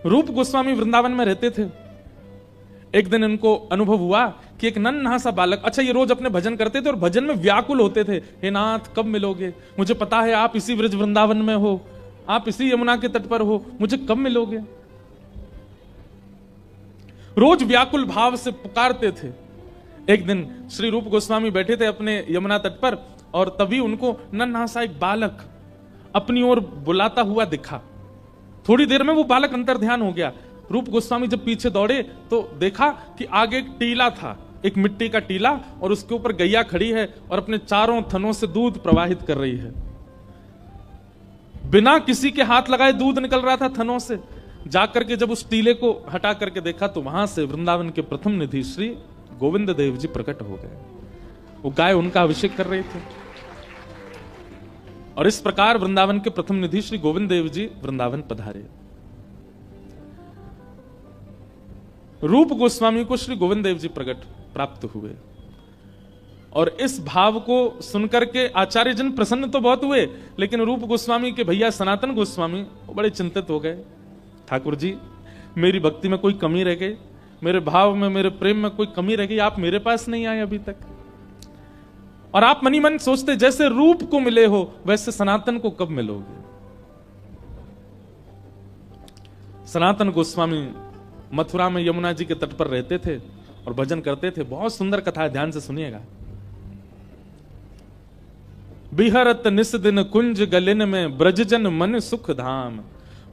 रूप गोस्वामी वृंदावन में रहते थे। एक दिन इनको अनुभव हुआ कि एक नन्हा सा बालक, अच्छा ये रोज अपने भजन करते थे और भजन में व्याकुल होते थे, हे नाथ कब मिलोगे, मुझे पता है आप इसी ब्रज वृंदावन में हो, आप इसी यमुना के तट पर हो, मुझे कब मिलोगे। रोज व्याकुल भाव से पुकारते थे। एक दिन श्री रूप गोस्वामी बैठे थे अपने यमुना तट पर और तभी उनको नन्हा सा एक बालक अपनी ओर बुलाता हुआ दिखा। थोड़ी देर में वो बालक अंतर ध्यान हो गया। रूप गोस्वामी जब पीछे दौड़े तो देखा कि आगे एक टीला था, एक मिट्टी का टीला, और उसके ऊपर गैया खड़ी है और अपने चारों थनों से दूध प्रवाहित कर रही है। बिना किसी के हाथ लगाए दूध निकल रहा था थनों से। जाकर के जब उस टीले को हटा करके देखा तो वहां से वृंदावन के प्रथम निधि श्री गोविंद देव जी प्रकट हो गए। वो गाय उनका अभिषेक कर रहे थे और इस प्रकार वृंदावन के प्रथम निधि श्री गोविंद देव जी वृंदावन पधारे। रूप गोस्वामी को श्री गोविंद देव जी प्रकट प्राप्त हुए और इस भाव को सुनकर के आचार्य जन प्रसन्न तो बहुत हुए, लेकिन रूप गोस्वामी के भैया सनातन गोस्वामी बड़े चिंतित हो गए। ठाकुर जी, मेरी भक्ति में कोई कमी रह गई, मेरे भाव में, मेरे प्रेम में कोई कमी रह गई, आप मेरे पास नहीं आए अभी तक। और आप मनी मन सोचते जैसे रूप को मिले हो वैसे सनातन को कब मिलोगे। सनातन गोस्वामी मथुरा में यमुना जी के तट पर रहते थे और भजन करते थे। बहुत सुंदर कथा है, ध्यान से सुनिएगा। बिहरत निस दिन कुंज गलिन में ब्रजजन मन सुख धाम,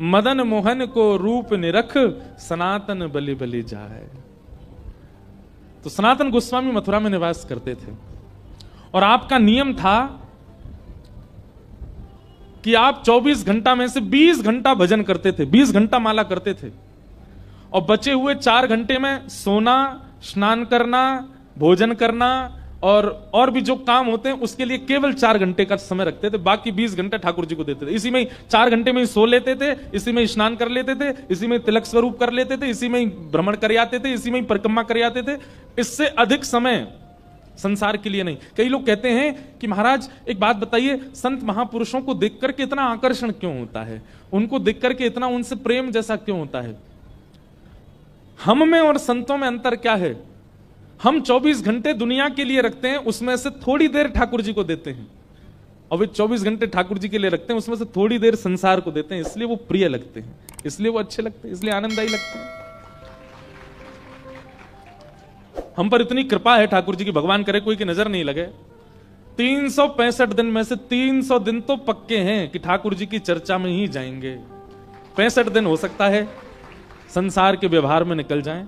मदन मोहन को रूप निरख सनातन बलि बलि जाए। तो सनातन गोस्वामी मथुरा में निवास करते थे और आपका नियम था कि आप 24 घंटा में से 20 घंटा भजन करते थे, 20 घंटा माला करते थे और बचे हुए 4 घंटे में सोना, स्नान करना, भोजन करना और भी जो काम होते हैं उसके लिए केवल 4 घंटे का समय रखते थे। बाकी 20 घंटे ठाकुर जी को देते थे। इसी में 4 घंटे में ही सो लेते थे, इसी में स्नान कर लेते थे, इसी में तिलक स्वरूप कर लेते थे, इसी में ही भ्रमण कर आते थे, इसी में ही परिक्रमा कर आते थे। इससे अधिक समय संसार के लिए नहीं। कई लोग कहते हैं कि महाराज एक बात बताइए, संत महापुरुषों को देख करके इतना आकर्षण क्यों होता है, उनको देख करके इतना उनसे प्रेम जैसा क्यों होता है। हम में और संतों में अंतर क्या है? हम 24 घंटे दुनिया के लिए रखते हैं, उसमें से थोड़ी देर ठाकुर जी को देते हैं, और वे 24 घंटे ठाकुर जी के लिए रखते हैं, उसमें से थोड़ी देर संसार को देते हैं। इसलिए वो प्रिय लगते हैं, इसलिए वो अच्छे लगते हैं, इसलिए आनंददायी लगते हैं। हम पर इतनी कृपा है ठाकुर जी की, भगवान करे कोई की नजर नहीं लगे। 365 दिन में से 300 दिन तो पक्के हैं कि ठाकुर जी की चर्चा में ही जाएंगे। 65 दिन हो सकता है संसार के व्यवहार में निकल जाएं।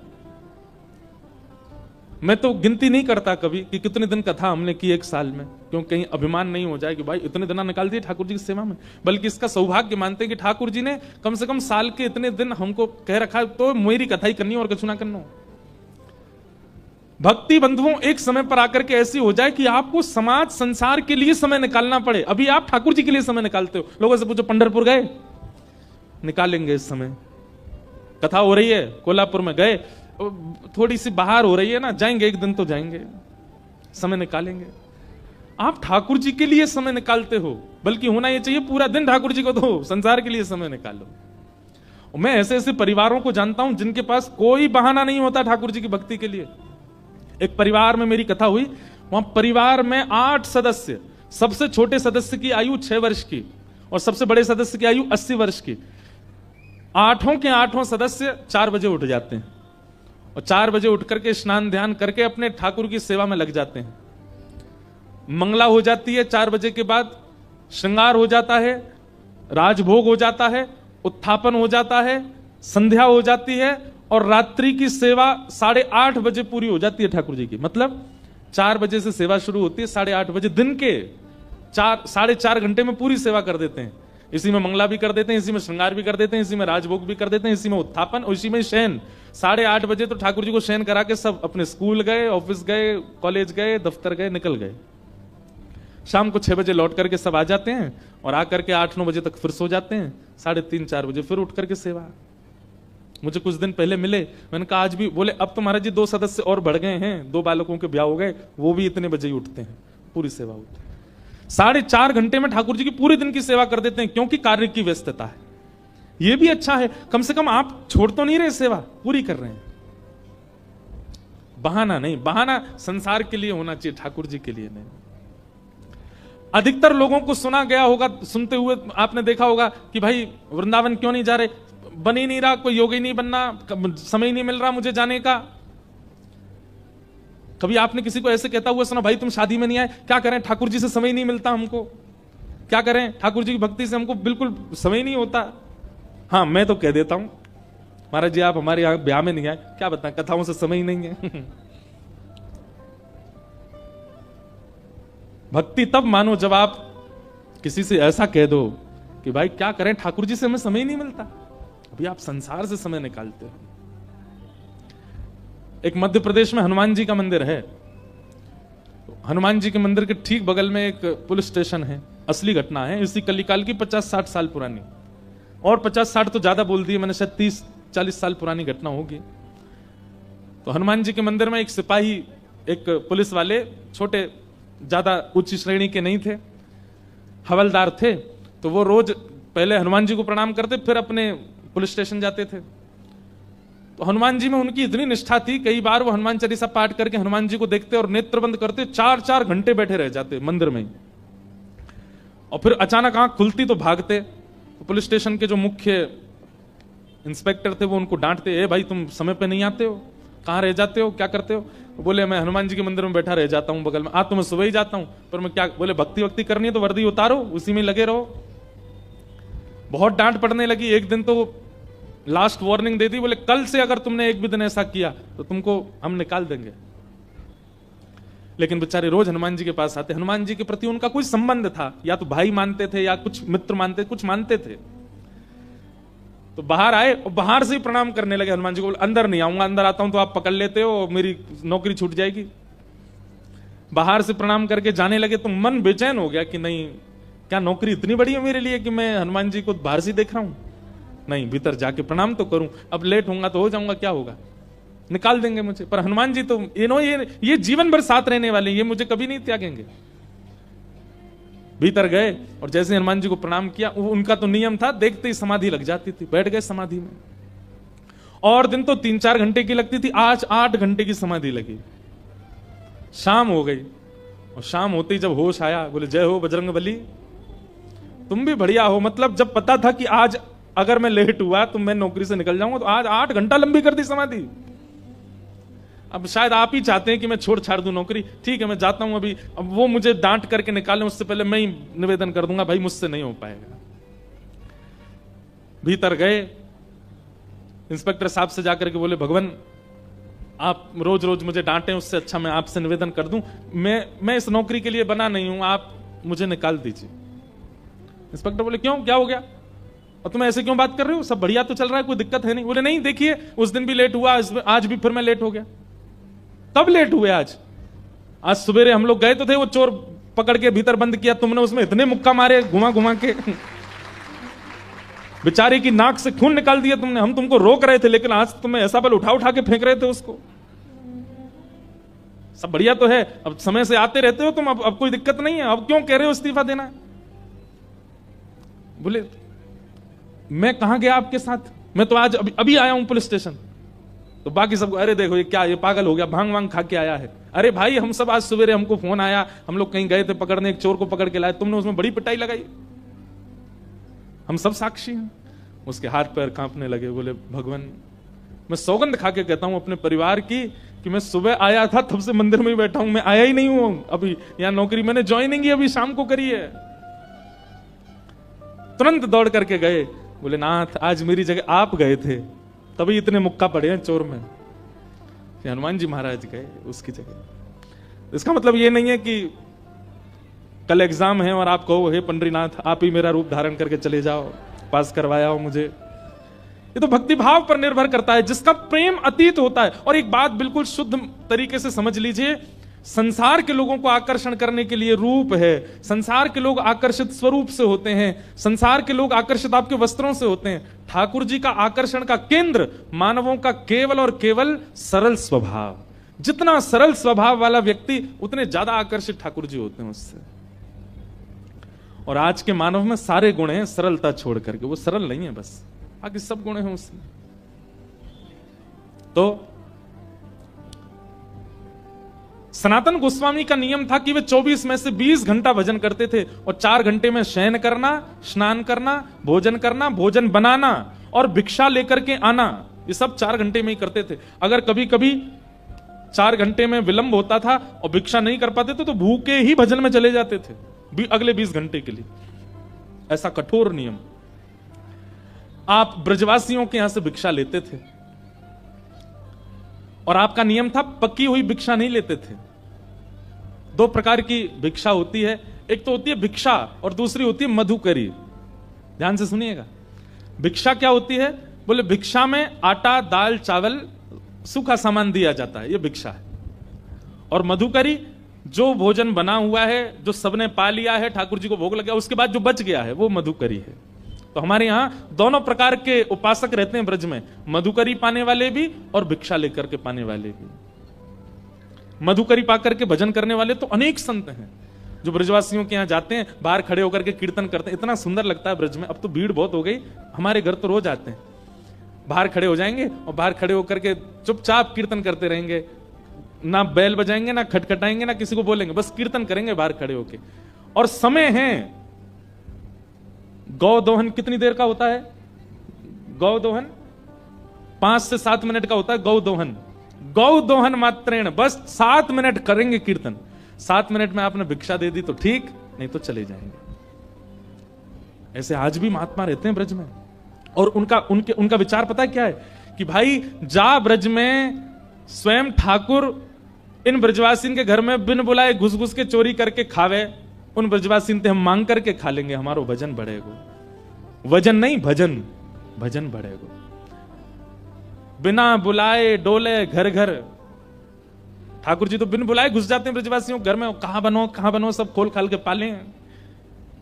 मैं तो गिनती नहीं करता कभी कि कितने दिन कथा हमने की एक साल में, क्यों कहीं अभिमान नहीं हो जाए कि भाई इतने दिन निकाल दिए ठाकुर जी की सेवा में। बल्कि इसका सौभाग्य मानते हैं कि ठाकुर जी ने कम से कम साल के इतने दिन हमको कह रखा है, तो मेरी कथा ही करनी और कुछ ना करना। भक्ति बंधुओं, एक समय पर आकर के ऐसी हो जाए कि आपको समाज संसार के लिए समय निकालना पड़े। अभी आप ठाकुर जी के लिए समय निकालते हो। लोगों से पूछो पंढरपुर गए? निकालेंगे इस समय। कथा हो रही है कोल्हापुर में गए? थोड़ी सी बाहर हो रही है ना, जाएंगे, एक दिन तो जाएंगे, समय निकालेंगे। आप ठाकुर जी के लिए समय निकालते हो, बल्कि होना यह चाहिए पूरा दिन ठाकुर जी को दो, संसार के लिए समय निकालो। मैं ऐसे ऐसे परिवारों को जानता हूं जिनके पास कोई बहाना नहीं होता ठाकुर जी की भक्ति के लिए। एक परिवार में मेरी कथा हुई, वहां परिवार में 8 सदस्य, सबसे छोटे सदस्य की आयु 6 वर्ष की और सबसे बड़े सदस्य की आयु 80 वर्ष की। 8 के 8 सदस्य 4 बजे उठ जाते हैं और 4 बजे उठ करके स्नान ध्यान करके अपने ठाकुर की सेवा में लग जाते हैं। मंगला हो जाती है, 4 बजे के बाद श्रृंगार हो जाता है, राजभोग हो जाता है, उत्थापन हो जाता है, संध्या हो जाती है और रात्रि की सेवा 8:30 बजे पूरी हो जाती है ठाकुर जी की। मतलब 4 बजे से सेवा शुरू होती है, 8:30 बजे दिन के 4-4.5 घंटे में पूरी सेवा कर देते हैं। इसी में मंगला भी कर देते हैं, इसी में श्रृंगार भी कर देते हैं, इसी में राजभोग भी कर देते हैं, इसी में उत्थापन और इसी में शयन। 8:30 बजे तो ठाकुर जी को शयन करा के सब अपने स्कूल गए, ऑफिस गए, कॉलेज गए, दफ्तर गए, निकल गए। शाम को 6 बजे लौट करके सब आ जाते हैं और आकर के 8-9 बजे तक फिर सो जाते हैं। 3:30-4 बजे फिर उठ करके सेवा। मुझे कुछ दिन पहले मिले, मैंने कहा आज भी, बोले अब तो महाराज जी 2 सदस्य और बढ़ गए हैं, 2 बालकों के ब्याह हो गए, वो भी इतने बजे ही उठते हैं, पूरी सेवा होती है। 4.5 घंटे में ठाकुर जी की पूरे दिन की सेवा कर देते हैं, क्योंकि कार्य की व्यस्तता है। ये भी अच्छा है, कम से कम आप छोड़ तो नहीं रहे, सेवा पूरी कर रहे हैं। बहाना नहीं, बहाना संसार के लिए होना चाहिए, ठाकुर जी के लिए नहीं। अधिकतर लोगों को सुना गया होगा, सुनते हुए आपने देखा होगा कि भाई वृंदावन क्यों नहीं जा रहे, बन ही नहीं रहा, कोई योगी नहीं बनना, समय ही नहीं मिल रहा मुझे जाने का। कभी आपने किसी को ऐसे कहता हुआ सुना, भाई तुम शादी में नहीं आए, क्या करें, ठाकुर जी से समय नहीं मिलता हमको, क्या करें, ठाकुर जी की भक्ति से हमको बिल्कुल समय नहीं होता। हाँ, मैं तो कह देता हूं, महाराज जी आप हमारे यहां ब्याह में नहीं आए, क्या बताएं, कथाओं से समय ही नहीं है। भक्ति तब मानो जब आप किसी से ऐसा कह दो कि भाई क्या करें, ठाकुर जी से हमें समय ही नहीं मिलता, अभी आप संसार से समय निकालते हो। एक मध्य प्रदेश में हनुमान जी का मंदिर है, हनुमान जी के मंदिर के ठीक बगल में एक पुलिस स्टेशन है। असली घटना है, इसी कलिकाल की 50-60 साल पुरानी, और 50-60 तो ज्यादा बोल दिए मैंने, शायद 30-40 साल पुरानी घटना होगी। तो हनुमान जी के मंदिर में एक सिपाही, एक पुलिस वाले, छोटे, ज्यादा उच्च श्रेणी के नहीं थे, हवलदार थे। तो वो रोज पहले हनुमान जी को प्रणाम करते, फिर अपने पुलिस स्टेशन जाते थे। तो हनुमान जी में उनकी इतनी निष्ठा थी, कई बार वो हनुमान चालीसा पाठ करके हनुमान जी को देखते और नेत्र बंद करते, 4-4 घंटे बैठे रह जाते मंदिर में ही। और फिर अचानक आंख खुलती तो भागते। तो पुलिस स्टेशन के जो मुख्य इंस्पेक्टर थे वो उनको डांटते, ए भाई तुम समय पे नहीं आते हो, कहाँ रह जाते हो, क्या करते हो? बोले मैं हनुमान जी के मंदिर में बैठा रह जाता हूँ बगल में, आज तो मैं सुबह ही जाता हूँ, पर मैं क्या, बोले भक्ति करनी है तो वर्दी उतारो, उसी में लगे रहो। बहुत डांट पड़ने लगी। एक दिन तो लास्ट वार्निंग दे दी, बोले कल से अगर तुमने एक भी दिन ऐसा किया तो तुमको हम निकाल देंगे। लेकिन बेचारे रोज हनुमान जी के पास आते। हनुमान जी के प्रति उनका कोई संबंध था, या तो भाई मानते थे या कुछ मित्र मानते, कुछ मानते थे। तो बाहर आए और बाहर से ही प्रणाम करने लगे हनुमान जी को। अंदर नहीं आऊंगा, अंदर आता हूं तो आप पकड़ लेते हो और मेरी नौकरी छूट जाएगी। बाहर से प्रणाम करके जाने लगे तो मन बेचैन हो गया कि नहीं, क्या नौकरी इतनी बड़ी है मेरे लिए कि मैं हनुमान जी को बाहर से देख रहा हूं? नहीं, भीतर जाके प्रणाम तो करूं, अब लेट होऊंगा तो हो जाऊंगा, क्या होगा, निकाल देंगे मुझे। पर हनुमान जी तो ये जीवन भर साथ रहने वाले, ये मुझे कभी नहीं त्यागेंगे। भीतर गए और जैसे हनुमान जी को प्रणाम किया, उनका तो नियम था, देखते ही समाधि लग जाती थी, बैठ गए समाधि में। और दिन तो 3-4 घंटे की लगती थी, आज 8 घंटे की समाधि लगी। शाम हो गई और शाम होते ही जब होश आया, बोले जय हो बजरंगबली, तुम भी बढ़िया हो। मतलब जब पता था कि आज अगर मैं लेट हुआ तो मैं नौकरी से निकल जाऊंगा, तो आज 8 घंटा लंबी कर दी समाधि। अब शायद आप ही चाहते हैं कि मैं छोड़ छाड़ दूं नौकरी, ठीक है मैं जाता हूं अभी, अब वो मुझे डांट करके निकालें उससे पहले मैं ही निवेदन कर दूंगा, भाई मुझसे नहीं हो पाएगा। भीतर गए, इंस्पेक्टर साहब से जाकर के बोले, भगवान आप रोज रोज मुझे डांटें, उससे अच्छा मैं आपसे निवेदन कर दूं, मैं इस नौकरी के लिए बना नहीं हूं, आप मुझे निकाल दीजिए। इंस्पेक्टर बोले क्यों, क्या हो गया, और तुम ऐसे क्यों बात कर रहे हो, सब बढ़िया तो चल रहा है, कोई दिक्कत है नहीं? बोले नहीं, देखिए उस दिन भी लेट हुआ, आज भी फिर मैं लेट हो गया। कब लेट हुए? आज सवेरे हम लोग गए तो थे, वो चोर पकड़ के भीतर बंद किया, तुमने उसमें इतने मुक्का मारे घुमा घुमा के, बेचारे की नाक से खून निकाल दिया तुमने, हम तुमको रोक रहे थे, लेकिन आज तुम्हें ऐसा बल उठा उठा के फेंक रहे थे उसको। सब बढ़िया तो है, अब समय से आते रहते हो तुम, अब कोई दिक्कत नहीं है, अब क्यों कह रहे हो इस्तीफा देना? बोले मैं कहां गया आपके साथ, मैं तो आज अभी आया हूं पुलिस स्टेशन। तो बाकी सबको, अरे देखो ये क्या, ये पागल हो गया, भांग वांग खा के आया है। अरे भाई हम सब आज सवेरे हमको फोन आया, हम लोग कहीं गए थे पकड़ने, एक चोर को पकड़ के लाए, तुमने उसमें बड़ी पिटाई लगाई, हम सब साक्षी हैं। उसके हाथ पैर कांपने लगे। बोले भगवान मैं सौगंध खा के कहता हूं अपने परिवार की कि मैं सुबह आया था तब से मंदिर में ही बैठा हूं, मैं आया ही नहीं हूं अभी, यहां नौकरी मैंने ज्वाइनिंग ही अभी शाम को करी है। तुरंत दौड़ करके गए, बोले नाथ आज मेरी जगह आप गए थे, तभी इतने मुक्का पड़े हैं चोर में। हनुमान जी महाराज गए उसकी जगह। इसका मतलब ये नहीं है कि कल एग्जाम है और आप कहो हे पंडरीनाथ आप ही मेरा रूप धारण करके चले जाओ, पास करवाया हो मुझे। ये तो भक्ति भाव पर निर्भर करता है, जिसका प्रेम अतीत होता है। और एक बात बिल्कुल शुद्ध तरीके से समझ लीजिए, संसार के लोगों को आकर्षण करने के लिए रूप है, संसार के लोग आकर्षित स्वरूप से होते हैं, संसार के लोग आकर्षित आपके वस्त्रों से होते हैं। ठाकुर जी का आकर्षण का केंद्र मानवों का केवल और केवल सरल स्वभाव। जितना सरल स्वभाव वाला व्यक्ति उतने ज्यादा आकर्षित ठाकुर जी होते हैं उससे। और आज के मानव में सारे गुण हैं, सरलता छोड़ करके, वो सरल नहीं है बस। बाकी सब गुण हैं उसमें। तो सनातन गोस्वामी का नियम था कि वे 24 में से 20 घंटा भजन करते थे और 4 घंटे में शयन करना, स्नान करना, भोजन बनाना और भिक्षा लेकर के आना, ये सब 4 घंटे में ही करते थे। अगर कभी कभी 4 घंटे में विलंब होता था और भिक्षा नहीं कर पाते थे तो भूखे ही भजन में चले जाते थे अगले 20 घंटे के लिए। ऐसा कठोर नियम। आप ब्रजवासियों के यहां से भिक्षा लेते थे और आपका नियम था पकी हुई भिक्षा नहीं लेते थे। 2 प्रकार की भिक्षा होती है, एक तो होती है भिक्षा और दूसरी होती है मधुकरी। ध्यान से सुनिएगा। भिक्षा क्या होती है? बोले भिक्षा में आटा, दाल, चावल, सूखा सामान दिया जाता है, यह भिक्षा है। और मधुकरी जो भोजन बना हुआ है, जो सबने पा लिया है, ठाकुर जी को भोग लगा, उसके बाद जो बच गया है वो मधुकरी है। तो हमारे यहां दोनों प्रकार के उपासक रहते हैं ब्रज में, मधुकरी पाने वाले भी और भिक्षा लेकर के पाने वाले भी। मधुकरी पाकर के भजन करने वाले तो अनेक संत हैं जो ब्रजवासियों के यहां जाते हैं, बाहर खड़े होकर के कीर्तन करते हैं। इतना सुंदर लगता है ब्रज में। अब तो भीड़ बहुत हो गई, हमारे घर तो रोज आते हैं। बाहर खड़े हो जाएंगे और बाहर खड़े होकर के चुपचाप कीर्तन करते रहेंगे, ना बैल बजाएंगे, ना खटखटाएंगे, ना किसी को बोलेंगे, बस कीर्तन करेंगे बाहर खड़े होके। और समय है, गौ दोहन कितनी देर का होता है? गौ दोहन 5 से 7 मिनट का होता है। गौ दोहन मात्रेण, बस 7 मिनट करेंगे कीर्तन। 7 मिनट में आपने भिक्षा दे दी तो ठीक, नहीं तो चले जाएंगे। ऐसे आज भी महात्मा रहते हैं ब्रज में। और उनका विचार पता है क्या है? कि भाई जा ब्रज में, स्वयं ठाकुर इन ब्रजवासीन के घर में बिन बुलाए घुस घुस के चोरी करके खावे, उन ब्रजवासीन ते हम मांग करके खा लेंगे, हमारो भजन बढ़ेगा। वजन नहीं, भजन बढ़ेगा। बिना बुलाए डोले घर घर। ठाकुर जी तो बिन बुलाए घुस जाते हैं ब्रजवासियों घर में, कहां बनो सब खोल खाल के पाले हैं।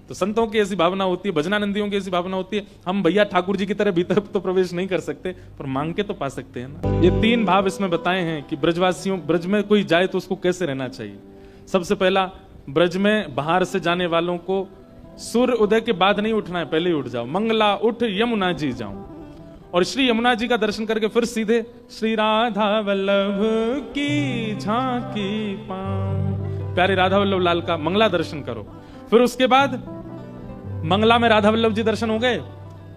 तो संतों की ऐसी भावना होती है, भजनानंदियों की ऐसी भावना होती है, हम भैया ठाकुर जी की तरह भीतर तो प्रवेश नहीं कर सकते, पर मांग के तो पा सकते हैं ना। ये 3 भाव इसमें बताए हैं कि ब्रज में कोई जाए तो उसको कैसे रहना चाहिए। सबसे पहला, ब्रज में बाहर से जाने वालों को सूर्य उदय के बाद नहीं उठना है, पहले ही उठ जाओ। मंगला उठ यमुना जी जाऊं, और श्री यमुना जी का दर्शन करके फिर सीधे श्री राधा वल्लभ की झांकी पाऊं, प्यारे राधा वल्लभ लाल का मंगला दर्शन करो। फिर उसके बाद मंगला में राधा वल्लभ जी दर्शन हो गए,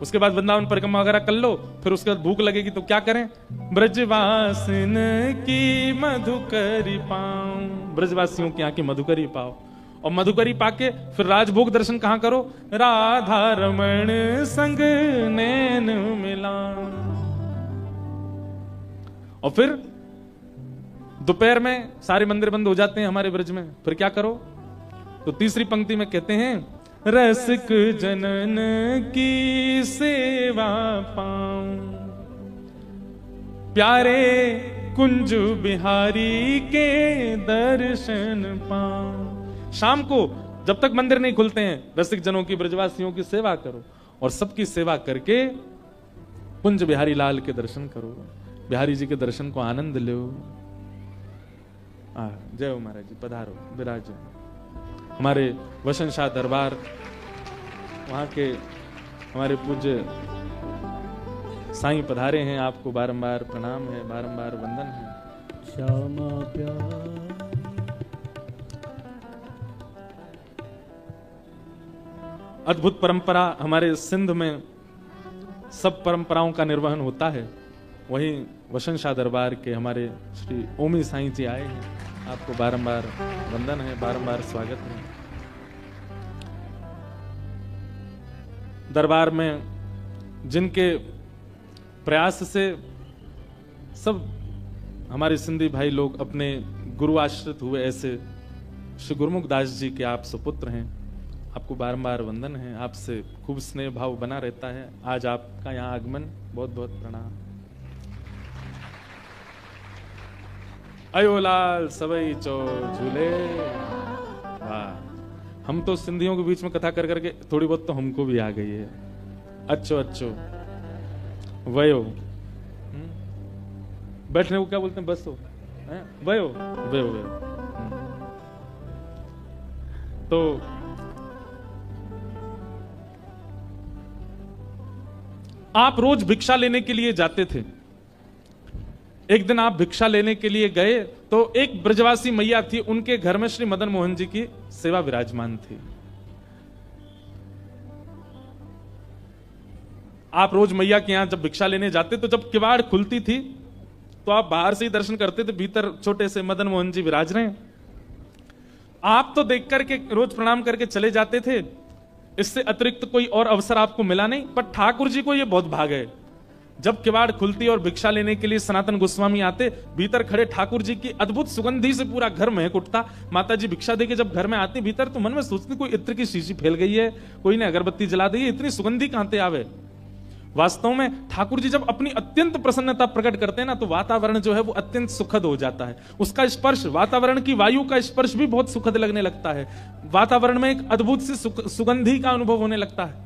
उसके बाद वृंदावन परिक्रमा वगैरह कर लो। फिर उसके बाद भूख लगेगी तो क्या करें? ब्रजवासिन की मधुकरी पाऊं, ब्रजवासियों की यहाँ की मधुकरी पाओ। और मधुकरी पाके फिर राजभोग दर्शन कहां करो? राधा रमण संग नैन मिलाऊं। और फिर दोपहर में सारे मंदिर बंद हो जाते हैं हमारे ब्रज में, फिर क्या करो? तो तीसरी पंक्ति में कहते हैं, रसिक जनन की सेवा पाऊं, प्यारे कुंज बिहारी के दर्शन पाऊं। शाम को जब तक मंदिर नहीं खुलते हैं, रसिक जनों की, ब्रजवासियों की सेवा करो, और सबकी सेवा करके कुंज बिहारी लाल के दर्शन करो, बिहारी जी के दर्शन को आनंद लो। जय हो महाराज जी, पधारो, विराजो। हमारे वसन शाह दरबार, वहां के हमारे पूज्य साईं पधारे हैं, आपको बारंबार प्रणाम है, बारंबार वंदन है। श्यामा प्यार अद्भुत परंपरा हमारे सिंध में, सब परंपराओं का निर्वहन होता है। वहीं वसन शाह दरबार के हमारे श्री ओमी साईं जी आए हैं, आपको बारंबार वंदन है, बारंबार स्वागत है। दरबार में जिनके प्रयास से सब हमारे सिंधी भाई लोग अपने गुरु आश्रित हुए, ऐसे श्री गुरुमुख दास जी के आप सुपुत्र हैं, आपको बारंबार वंदन है, आपसे खूब स्नेह भाव बना रहता है। आज आपका यहाँ आगमन, बहुत बहुत प्रणाम। अयो लाल सवई चो झूले। वाह, हम तो सिंधियों के बीच में कथा कर करके थोड़ी बहुत तो हमको भी आ गई है। अच्छो अच्छो वयो, बैठने को क्या बोलते हैं? बसो, वयो वयो वयो। तो आप रोज भिक्षा लेने के लिए जाते थे। एक दिन आप भिक्षा लेने के लिए गए तो एक ब्रजवासी मैया थी, उनके घर में श्री मदन मोहन जी की सेवा विराजमान थी। आप रोज मैया के यहां जब भिक्षा लेने जाते तो जब किवाड़ खुलती थी तो आप बाहर से ही दर्शन करते थे, भीतर छोटे से मदन मोहन जी विराज रहे हैं। आप तो देख करके रोज प्रणाम करके चले जाते थे, इससे अतिरिक्त कोई और अवसर आपको मिला नहीं। पर ठाकुर जी को यह बहुत भाग है, जब किवाड़ खुलती और भिक्षा लेने के लिए सनातन गोस्वामी आते, भीतर खड़े ठाकुर जी की अद्भुत सुगंधी से पूरा घर महक उठता। माता जी भिक्षा देके जब घर में आती भीतर तो मन में सोचती कोई इत्र की शीशी फैल गई है, कोई ने अगरबत्ती जला दी है, इतनी सुगंधी कहां से आवे। वास्तव में ठाकुर जी जब अपनी अत्यंत प्रसन्नता प्रकट करते हैं ना तो वातावरण जो है वो अत्यंत सुखद हो जाता है। उसका स्पर्श, वातावरण की वायु का स्पर्श भी बहुत सुखद लगने लगता है। वातावरण में एक अद्भुत सी सुगंधी का अनुभव होने लगता है।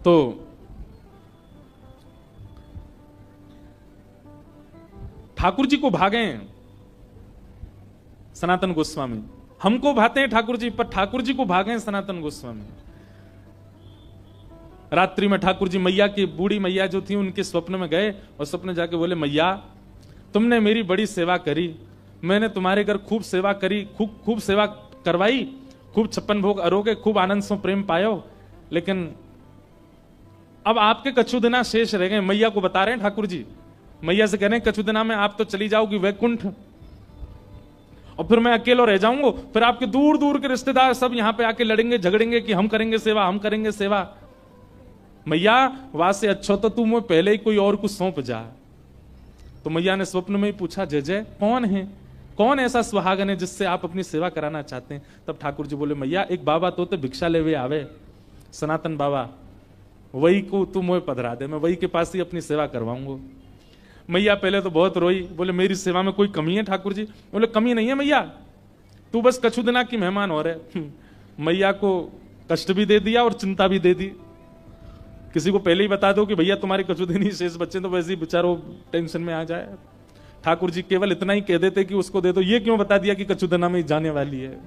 तो ठाकुर जी को भागे सनातन गोस्वामी, हमको भाते हैं ठाकुर जी, पर ठाकुर जी को भागे सनातन गोस्वामी। रात्रि में ठाकुर जी मैया की, बूढ़ी मैया जो थी उनके स्वप्न में गए और स्वप्न जाके बोले, मैया तुमने मेरी बड़ी सेवा करी, मैंने तुम्हारे घर खूब सेवा करी, खूब सेवा करवाई, खूब 56 भोग अरोगे, खूब आनंद से प्रेम पायो, लेकिन अब आपके कछुदिना शेष रह गए। मैया को बता रहे हैं ठाकुर जी, मैया से कह रहे हैं कछुदिना में आप तो चली जाओगी वैकुंठ और फिर मैं अकेला रह जाऊंगा, फिर आपके दूर दूर के रिश्तेदार सब यहां पे आके लड़ेंगे झगड़ेंगे कि हम करेंगे सेवा, हम करेंगे सेवा। मैया वहां से अच्छा तो तू मुझे पहले ही कोई और कुछ सौंप जा। तो मैया ने स्वप्न में ही पूछा, जय जय कौन है, कौन ऐसा सुहागन है जिससे आप अपनी सेवा कराना चाहते हैं। तब ठाकुर जी बोले, मैया एक बाबा तो भिक्षा ले हुए आवे, सनातन बाबा, वही को तू मुझे पधरा दे, मैं वही के पास ही अपनी सेवा करवाऊंगा। मैया पहले तो बहुत रोई, बोले मेरी सेवा में कोई कमी है ठाकुर जी? बोले कमी नहीं है मैया, तू बस कछुदिना की मेहमान हो रहे। मैया को कष्ट भी दे दिया और चिंता भी दे दी। किसी को पहले ही बता दो कि भैया तुम्हारे कछुदिनी शेष बच्चे, तो वैसे ही बेचारो टेंशन में आ जाए। ठाकुर जी केवल इतना ही कह देते कि उसको दे दो, ये क्यों बता दिया कि कछुदिना में जाने वाली है।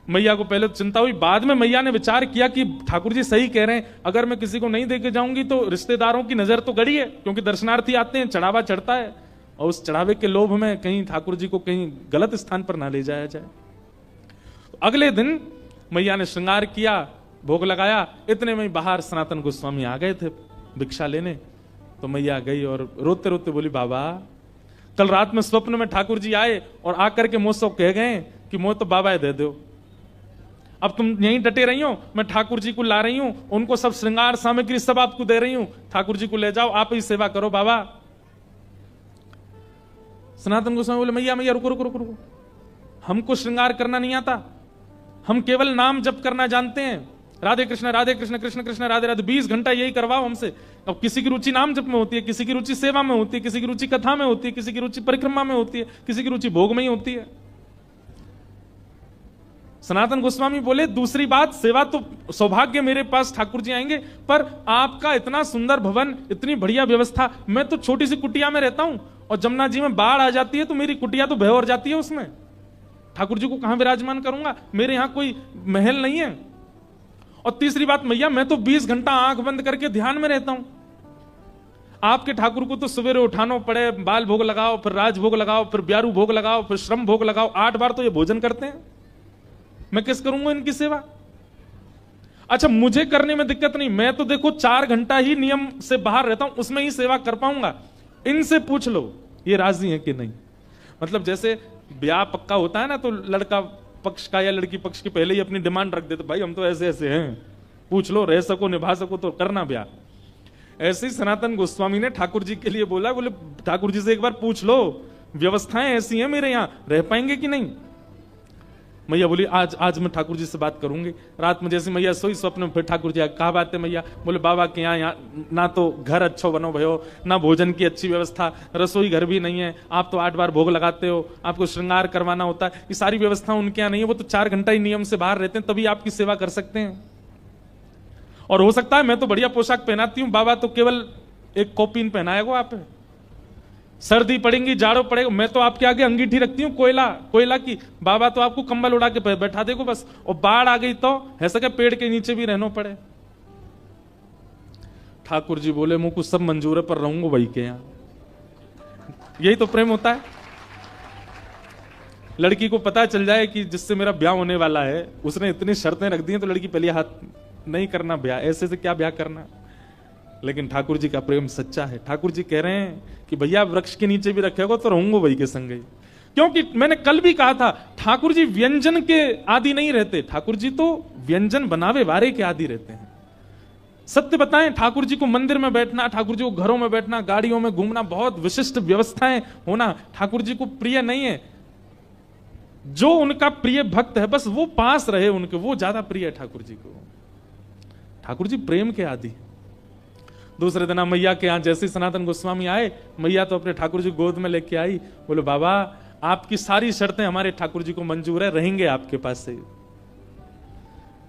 मैया को पहले तो चिंता हुई, बाद में मैया ने विचार किया कि ठाकुर जी सही कह रहे हैं, अगर मैं किसी को नहीं देके जाऊंगी तो रिश्तेदारों की नजर तो गड़ी है, क्योंकि दर्शनार्थी आते हैं, चढ़ावा चढ़ता है, और उस चढ़ावे के लोभ में कहीं ठाकुर जी को कहीं गलत स्थान पर ना ले जाया जाए। अगले दिन मैया ने श्रृंगार किया, भोग लगाया, इतने में बाहर सनातन गोस्वामी आ गए थे भिक्षा लेने। तो मैया गई और रोते रोते बोली, बाबा कल रात में स्वप्न में ठाकुर जी आए और आकर के मुझसे कह गए कि मुझे तो बाबा दे दो, अब तुम यहीं डटे रही हो, मैं ठाकुर जी को ला रही हूं, उनको सब श्रृंगार सामग्री सब आपको दे रही हूं, ठाकुर जी को ले जाओ, आप ही सेवा करो बाबा। सनातन गोस्वामी बोले, मैया मैया रुको रुको रुको रुको, हमको श्रृंगार करना नहीं आता, हम केवल नाम जप करना जानते हैं, राधे कृष्ण कृष्ण कृष्ण राधे राधे, 20 घंटा यही करवाओ हमसे। अब किसी की रुचि नाम जप में होती है, किसी की रुचि सेवा में होती है, किसी की रुचि कथा में होती है, किसी की रुचि परिक्रमा में होती है, किसी की रुचि भोग में ही होती है। सनातन गोस्वामी बोले, दूसरी बात, सेवा तो सौभाग्य मेरे पास ठाकुर जी आएंगे, पर आपका इतना सुंदर भवन, इतनी बढ़िया व्यवस्था, मैं तो छोटी सी कुटिया में रहता हूं और जमुना जी में बाढ़ आ जाती है तो मेरी कुटिया तो भय जाती है, उसमें ठाकुर जी को कहां विराजमान करूंगा, मेरे यहां कोई महल नहीं है। और तीसरी बात मैया, मैं तो 20 घंटा आंख बंद करके ध्यान में रहता हूं, आपके ठाकुर को तो सवेरे उठाना पड़े, बाल भोग लगाओ, फिर राज भोग लगाओ, फिर ब्यारू भोग लगाओ, फिर श्रम भोग लगाओ, 8 बार तो ये भोजन करते हैं, मैं किस करूंगा इनकी सेवा। अच्छा मुझे करने में दिक्कत नहीं, मैं तो देखो 4 घंटा ही नियम से बाहर रहता हूं, उसमें ही सेवा कर पाऊंगा, इनसे पूछ लो ये राजी है कि नहीं। मतलब जैसे ब्याह पक्का होता है ना, तो लड़का पक्ष का या लड़की पक्ष की पहले ही अपनी डिमांड रख देते, भाई हम तो ऐसे ऐसे हैं, पूछ लो, रह सको निभा सको तो करना ब्याह। ऐसे ही सनातन गोस्वामी ने ठाकुर जी के लिए बोला, बोले ठाकुर जी से एक बार पूछ लो, व्यवस्थाएं ऐसी हैं मेरे यहां, रह पाएंगे कि नहीं। मैया बोली, आज मैं ठाकुर जी से बात करूंगी। रात में जैसे मैया सोई, स्वप्न में फिर ठाकुर जी कहा बात है मैया? बोले बाबा के यहाँ ना तो घर अच्छो बनो भयो, ना भोजन की अच्छी व्यवस्था, रसोई घर भी नहीं है, आप तो 8 बार भोग लगाते हो, आपको श्रृंगार करवाना होता है, ये सारी व्यवस्था उनके यहाँ नहीं है, वो तो 4 घंटा ही नियम से बाहर रहते हैं, तभी आपकी सेवा कर सकते हैं। और हो सकता है मैं तो बढ़िया पोशाक पहनाती हूँ, बाबा तो केवल एक कॉपीन पहनाएगा आप, सर्दी पड़ेंगी, जाड़ो पड़ेगा, मैं तो आपके आगे अंगीठी रखती हूँ कोयला की, बाबा तो आपको कंबल उड़ा के बैठा देगो बस। और बाढ़ आ गई तो ऐसा क्या पेड़ के नीचे भी रहना पड़े। ठाकुर जी बोले मुझको सब मंजूर है पर रहूंगा वही के यहाँ। यही तो प्रेम होता है। लड़की को पता चल जाए कि जिससे मेरा ब्याह होने वाला है उसने इतनी शर्तें रख दी हैं तो लड़की पहले हाथ नहीं करना ब्याह, ऐसे से क्या ब्याह करना। लेकिन ठाकुर जी का प्रेम सच्चा है। ठाकुर जी कह रहे हैं कि भैया वृक्ष के नीचे भी रखेगा तो रहूंगा वही के संग ही। क्योंकि मैंने कल भी कहा था ठाकुर जी व्यंजन के आदि नहीं रहते, ठाकुर जी तो व्यंजन बनावे वारे के आदि रहते हैं। सत्य बताएं, ठाकुर जी को मंदिर में बैठना, ठाकुर जी को घरों में बैठना, गाड़ियों में घूमना, बहुत विशिष्ट व्यवस्थाएं होना ठाकुर जी को प्रिय नहीं है। जो उनका प्रिय भक्त है बस वो पास रहे उनके, वो ज्यादा प्रिय है ठाकुर जी को। ठाकुर जी प्रेम के आदि। दूसरे दिन मैया के यहां जैसे सनातन गोस्वामी आए, मैया तो अपने ठाकुर जी गोद में लेके आई, बोले बाबा आपकी सारी शर्तें हमारे ठाकुर जी को मंजूर है, रहेंगे आपके पास से।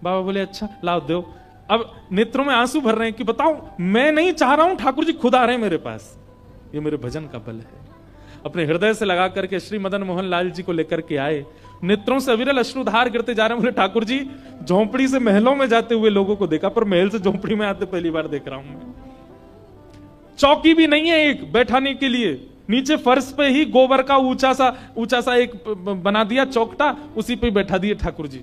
बाबा बोले अच्छा लाओ दो। अब नेत्रों में आंसू भर रहे हैं कि बताओ मैं नहीं चाह रहा हूं, ठाकुर जी खुद आ रहे हैं मेरे पास। ये मेरे भजन का बल है। अपने हृदय से लगा करके श्री मदन मोहन लाल जी को लेकर के आए, नेत्रों से अविरल अश्रुधार गिरते जा रहे हैं। बोले ठाकुर जी झोंपड़ी से महलों में जाते हुए लोगों को देखा, पर महल से झोंपड़ी में आते पहली बार देख रहा हूं मैं। चौकी भी नहीं है एक बैठाने के लिए, नीचे फर्श पे ही गोबर का ऊंचा सा एक बना दिया चौकटा, उसी पे बैठा दिए ठाकुर जी।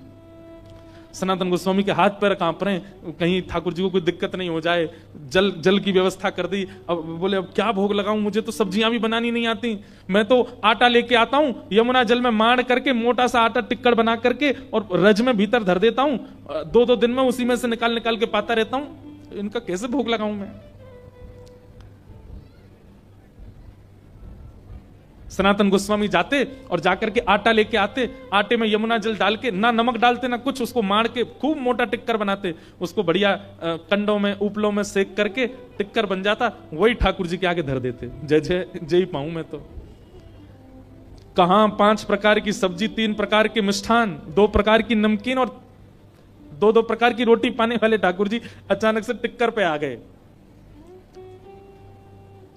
सनातन गोस्वामी के हाथ पैर कांप रहे हैं, कहीं ठाकुर जी को कोई दिक्कत नहीं हो जाए। जल की व्यवस्था कर दी। अब बोले अब क्या भोग लगाऊं, मुझे तो सब्जियां भी बनानी नहीं आती, मैं तो आटा लेके आता हूं, यमुना जल में माड़ करके मोटा सा आटा टिक्कड़ बना करके और रज में भीतर धर देता हूं, 2-2 दिन में उसी में से निकाल के पाता रहता हूं, इनका कैसे भोग लगाऊं मैं। सनातन गोस्वामी जाते और जाकर के आटा लेके आते, आटे में यमुना जल डाल के, ना नमक डालते ना कुछ, उसको मार के खूब मोटा टिक्कर बनाते, उसको बढ़िया कंडों में उपलों में सेक करके टिक्कर बन जाता, वही ठाकुर जी के आगे धर देते। जय जय जय पाऊं मैं तो। कहां 5 प्रकार की सब्जी, 3 प्रकार के मिष्ठान, 2 प्रकार की नमकीन और 2-2 प्रकार की रोटी पाने वाले ठाकुर जी अचानक से टिक्कर पे आ गए।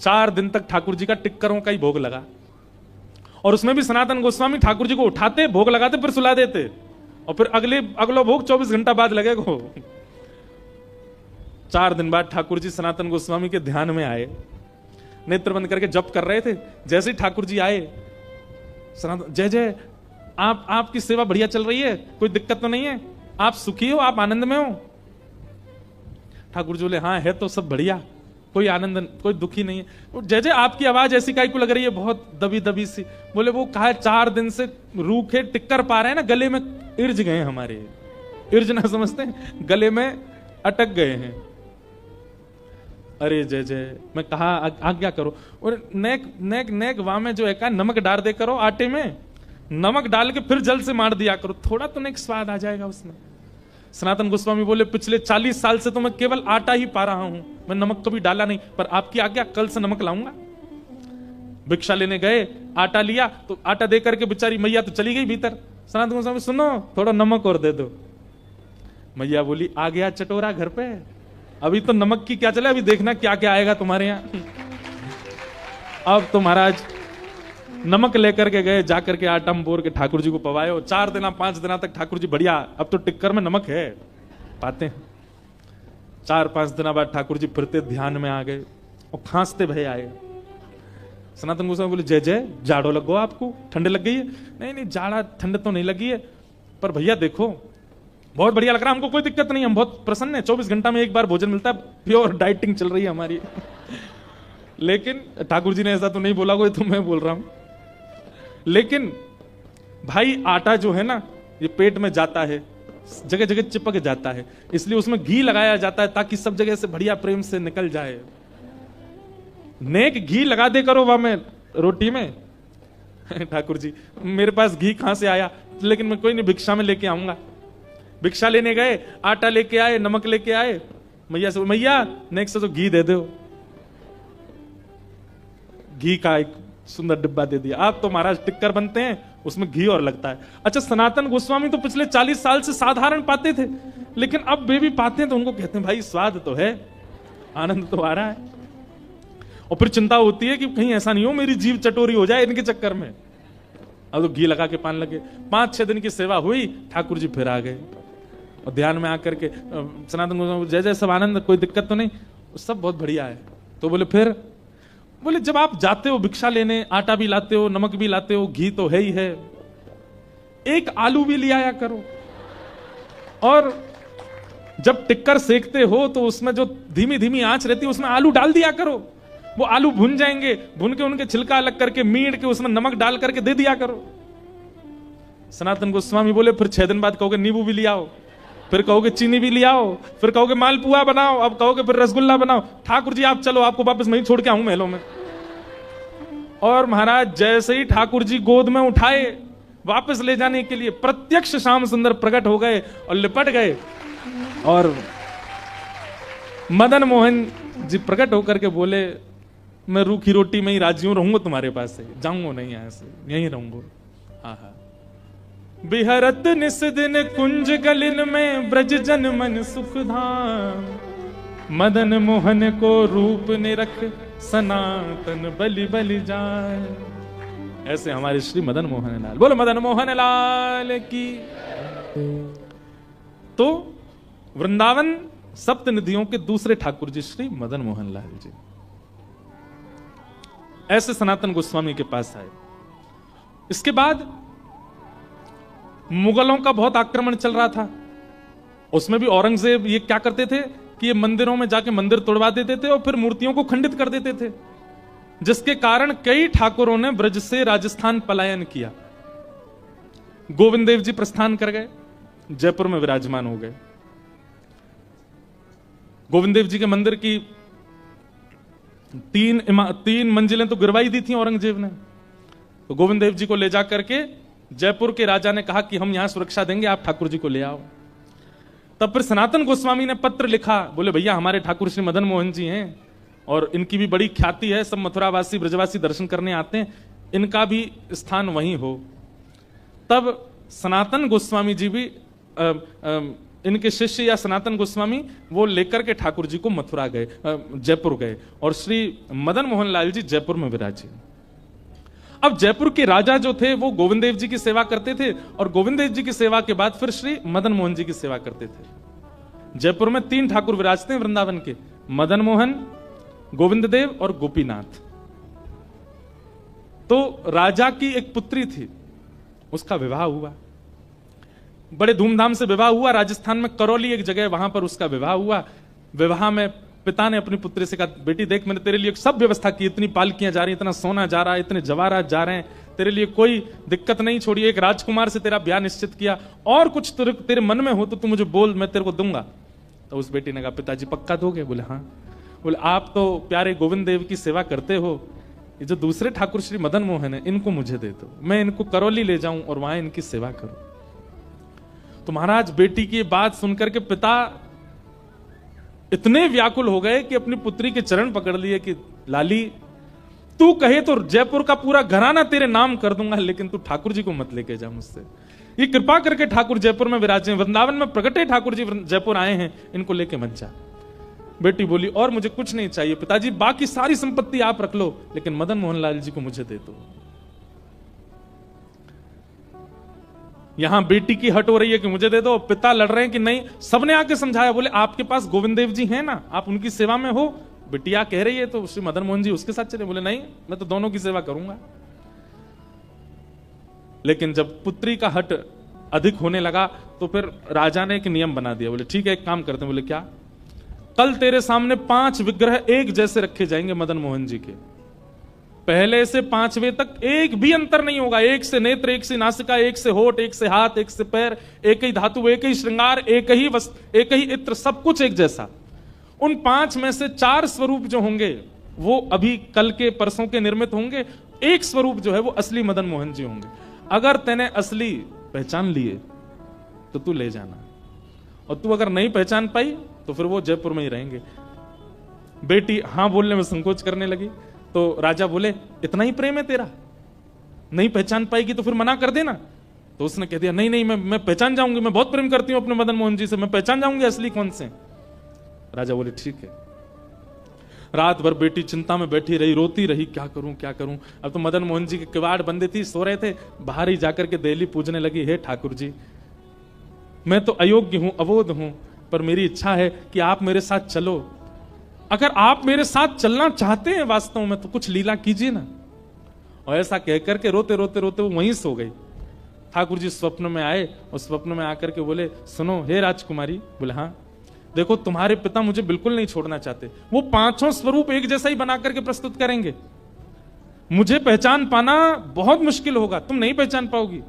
4 दिन तक ठाकुर जी का टिक्करों का ही भोग लगा। और उसमें भी सनातन गोस्वामी ठाकुर जी को उठाते, भोग लगाते, फिर सुला देते, और फिर अगला भोग 24 घंटा बाद लगेगा। 4 दिन बाद ठाकुर जी सनातन गोस्वामी के ध्यान में आए, नेत्र बंद करके जप कर रहे थे। जैसे ही ठाकुर जी आए, सनातन जय जय, आपकी सेवा बढ़िया चल रही है, कोई दिक्कत तो नहीं है, आप सुखी हो, आप आनंद में हो। ठाकुर जी बोले हाँ है तो सब बढ़िया, कोई आनंद, कोई दुखी नहीं है। जय जय आपकी आवाज ऐसी काहे को लग रही है, बहुत दबी दबी सी। बोले वो कहा 4 दिन से रूखे टिक्कर पा रहे हैं ना, गले में इर्ज गए हैं हमारे, इर्ज ना समझते हैं, गले में अटक गए हैं। अरे जय जय, मैं कहा आज्ञा करो। और नेक वाह में जो है कहा नमक डाल दे करो आटे में, नमक डाल के फिर जल से मार दिया करो, थोड़ा तो नेक स्वाद आ जाएगा उसमें। सनातन गोस्वामी बोले पिछले 40 साल से तो मैं केवल आटा ही पा रहा हूं, मैं नमक कभी डाला नहीं, पर आपकी आज्ञा कल से नमक लाऊंगा। भिक्षा लेने गए, आटा लिया, तो आटा दे करके बेचारी मैया तो चली गई भीतर। सनातन गोस्वामी सुनो थोड़ा नमक और दे दो। मैया बोली आ गया चटोरा घर पे, अभी तो नमक की क्या चले, अभी देखना क्या क्या आएगा तुम्हारे यहाँ। अब तो महाराज नमक लेकर के गए, जाकर के आटा बोर के ठाकुर जी को पवाए, और 4 दिन 5 दिन तक ठाकुर जी बढ़िया, अब तो टिक्कर में नमक है पाते हैं। 4-5 दिन बाद ठाकुर जी फिरते ध्यान में आ गए और खांसते भय आए। सनातन गोस्वामी बोले जय जय, जाड़ो लगो आपको, ठंड लग गई है? नहीं जाड़ा ठंड तो नहीं लगी है, पर भैया देखो बहुत बढ़िया लग रहा है हमको, कोई दिक्कत नहीं, हम बहुत प्रसन्न है, 24 घंटा में एक बार भोजन मिलता है, प्योर डाइटिंग चल रही है हमारी। लेकिन ठाकुर जी ने ऐसा तो नहीं बोला, कोई तो मैं बोल रहा हूं। लेकिन भाई आटा जो है ना, ये पेट में जाता है, जगह जगह चिपक जाता है, इसलिए उसमें घी लगाया जाता है ताकि सब जगह से बढ़िया प्रेम से निकल जाए। नेक घी लगा दे करो वहां में रोटी में। ठाकुर जी मेरे पास घी कहां से आया, लेकिन मैं कोई नहीं, भिक्षा में लेके आऊंगा। भिक्षा लेने गए, आटा लेके आए, नमक लेके आए, मैया से मैया नेक्स्ट से तो घी दे दो। घी का एक सुंदर डिब्बा दे दिया। आप तो महाराज टिक्कर बनते हैं, उसमें घी और लगता है। अच्छा सनातन गोस्वामी तो पिछले 40 साल से साधारण पाते थे, लेकिन अब वे भी पाते हैं तो उनको कहते हैं भाई स्वाद तो है, आनंद तो आ रहा है। और फिर चिंता होती है कि कहीं ऐसा नहीं हो मेरी जीभ चटोरी हो जाए इनके चक्कर में। अब तो घी लगा के पान लगे। 5-6 दिन की सेवा हुई, ठाकुर जी फिर आ गए और ध्यान में आकर के सनातन गोस्वामी जय जय सब आनंद, कोई दिक्कत तो नहीं, सब बहुत बढ़िया है। तो बोले फिर, बोले जब आप जाते हो भिक्षा लेने, आटा भी लाते हो, नमक भी लाते हो, घी तो है ही है, एक आलू भी ले आया करो, और जब टिक्कर सेकते हो तो उसमें जो धीमी धीमी आंच रहती है उसमें आलू डाल दिया करो, वो आलू भुन जाएंगे, भुन के उनके छिलका अलग करके मीड़ के उसमें नमक डाल करके दे दिया करो। सनातन गोस्वामी बोले फिर 6 दिन बाद कहोगे नींबू भी ले आओ, फिर कहोगे चीनी भी ले आओ, फिर कहोगे मालपुआ बनाओ, अब कहोगे फिर रसगुल्ला बनाओ। ठाकुर जी आप चलो, आपको वापस मैं ही छोड़ के आऊं महलों में। और महाराज जैसे ही ठाकुर जी गोद में उठाए वापस ले जाने के लिए, प्रत्यक्ष श्याम सुंदर प्रकट हो गए और लिपट गए, और मदन मोहन जी प्रकट होकर के बोले मैं रूखी रोटी में ही राजी हूं, रहूंगा तुम्हारे पास से, जाऊंगा नहीं यहां से, यहीं रहूंगा। आहा बिहरत निस दिन कुंज गलिन में ब्रज जन मन सुख धाम, मदन मोहन को रूप निरख सनातन बलि बलि जाए। ऐसे हमारे श्री मदन मोहन लाल, बोलो मदन मोहन लाल की। तो वृंदावन सप्त निधियों के दूसरे ठाकुर जी श्री मदन मोहन लाल जी ऐसे सनातन गोस्वामी के पास आए। इसके बाद मुगलों का बहुत आक्रमण चल रहा था, उसमें भी औरंगजेब ये क्या करते थे कि ये मंदिरों में जाके मंदिर तोड़वा देते थे और फिर मूर्तियों को खंडित कर देते थे, जिसके कारण कई ठाकुरों ने ब्रज से राजस्थान पलायन किया। गोविंद देव जी प्रस्थान कर गए, जयपुर में विराजमान हो गए। गोविंद देव जी के मंदिर की 3 मंजिलें तो गिरवाई दी थी औरंगजेब ने। तो गोविंद देव जी को ले जाकर के जयपुर के राजा ने कहा कि हम यहां सुरक्षा देंगे, आप ठाकुर जी को ले आओ। तब फिर सनातन गोस्वामी ने पत्र लिखा, बोले भैया हमारे ठाकुर श्री मदन मोहन जी हैं और इनकी भी बड़ी ख्याति है, सब मथुरावासी ब्रजवासी दर्शन करने आते हैं, इनका भी स्थान वहीं हो। तब सनातन गोस्वामी जी भी इनके शिष्य या सनातन गोस्वामी वो लेकर के ठाकुर जी को मथुरा गए, जयपुर गए, और श्री मदन मोहन लाल जी जयपुर में विराजे। अब जयपुर के राजा जो थे वो गोविंद देव जी की सेवा करते थे, और गोविंद देव जी की सेवा के बाद फिर श्री मदन मोहन जी की सेवा करते थे। जयपुर में 3 ठाकुर विराजते हैं वृंदावन के, मदन मोहन, गोविंद देव और गोपीनाथ। तो राजा की एक पुत्री थी, उसका विवाह हुआ, बड़े धूमधाम से विवाह हुआ। राजस्थान में करौली एक जगह, वहां पर उसका विवाह हुआ। विवाह में पिता ने अपनी पुत्री से कहा, बेटी देख मैंने तेरे लिए सब व्यवस्था की, इतनी पालकियां जा रही, इतना सोना जा रहा है, इतने जवाहरात जा रहे हैं, तेरे लिए कोई दिक्कत नहीं छोड़ी, एक राजकुमार से तेरा ब्याह निश्चित किया, और कुछ तेरे मन में हो तो तू मुझे बोल, मैं तेरे को दूंगा। तो उस बेटी ने कहा, पिताजी पक्का दोगे? बोले हाँ। बोले आप तो प्यारे गोविंद देव की सेवा करते हो, ये जो दूसरे ठाकुर श्री मदन मोहन है इनको मुझे दे दो, मैं इनको करौली ले जाऊं और वहां इनकी सेवा करूं। तो महाराज बेटी की बात सुनकर के पिता इतने व्याकुल हो गए कि अपनी पुत्री के चरण पकड़ लिए कि लाली तू कहे तो जयपुर का पूरा घराना तेरे नाम कर दूंगा, लेकिन तू ठाकुर जी को मत लेके जा मुझसे। ये कृपा करके ठाकुर जयपुर में विराजे, वृंदावन में प्रकटे ठाकुर जी जयपुर आए हैं, इनको लेके मत जा। बेटी बोली और मुझे कुछ नहीं चाहिए पिताजी, बाकी सारी संपत्ति आप रख लो, लेकिन मदन मोहन लाल जी को मुझे दे दो। यहां बेटी की हट हो रही है कि मुझे दे दो, पिता लड़ रहे हैं कि नहीं। सबने आके समझाया, बोले आपके पास गोविंद देव जी हैं ना, आप उनकी सेवा में हो, बिटिया कह रही है तो श्री मदन मोहन जी उसके साथ चले। बोले नहीं, मैं तो दोनों की सेवा करूंगा। लेकिन जब पुत्री का हट अधिक होने लगा तो फिर राजा ने एक नियम बना दिया। बोले ठीक है एक काम करते हैं। बोले क्या? कल तेरे सामने 5 विग्रह एक जैसे रखे जाएंगे मदन मोहन जी के, पहले से 5वें तक एक भी अंतर नहीं होगा, एक से नेत्र, एक से नासिका, एक से होठ, एक से हाथ, एक से पैर, एक ही धातु, एक ही श्रृंगार, एक ही वस्त्र, एक ही इत्र, सब कुछ एक जैसा। उन 5 में से 4 स्वरूप जो होंगे वो अभी कल के परसों के निर्मित होंगे, एक स्वरूप जो है वो असली मदन मोहन जी होंगे। अगर तेने असली पहचान लिए तो तू ले जाना, और तू अगर नहीं पहचान पाई तो फिर वो जयपुर में ही रहेंगे। बेटी हां बोलने में संकोच करने लगी, तो राजा बोले इतना ही प्रेम है तेरा, नहीं पहचान पाएगी तो फिर मना कर देना। तो उसने कह दिया नहीं नहीं, मैं पहचान जाऊंगी, मैं बहुत प्रेम करती हूं अपने मदन मोहन जी से, मैं पहचान जाऊंगी असली कौन से। राजा बोले ठीक है। रात भर बेटी चिंता में बैठी रही, रोती रही, क्या करूं क्या करूं। अब तो मदन मोहन जी के किवाड़ बंदी थी, सो रहे थे, बाहर ही जाकर के देली पूजने लगी, हे ठाकुर जी, मैं तो अयोग्य हूं, अबोध हूं, पर मेरी इच्छा है कि आप मेरे साथ चलो। अगर आप मेरे साथ चलना चाहते हैं वास्तव में तो कुछ लीला कीजिए ना। और ऐसा कहकर के रोते रोते रोते वो वहीं सो गई। ठाकुर जी स्वप्न में आए और स्वप्न में आकर के बोले, सुनो हे राजकुमारी। बोले हाँ। देखो तुम्हारे पिता मुझे बिल्कुल नहीं छोड़ना चाहते, वो पांचों स्वरूप एक जैसा ही बना करके प्रस्तुत करेंगे, मुझे पहचान पाना बहुत मुश्किल होगा, तुम नहीं पहचान पाओगी।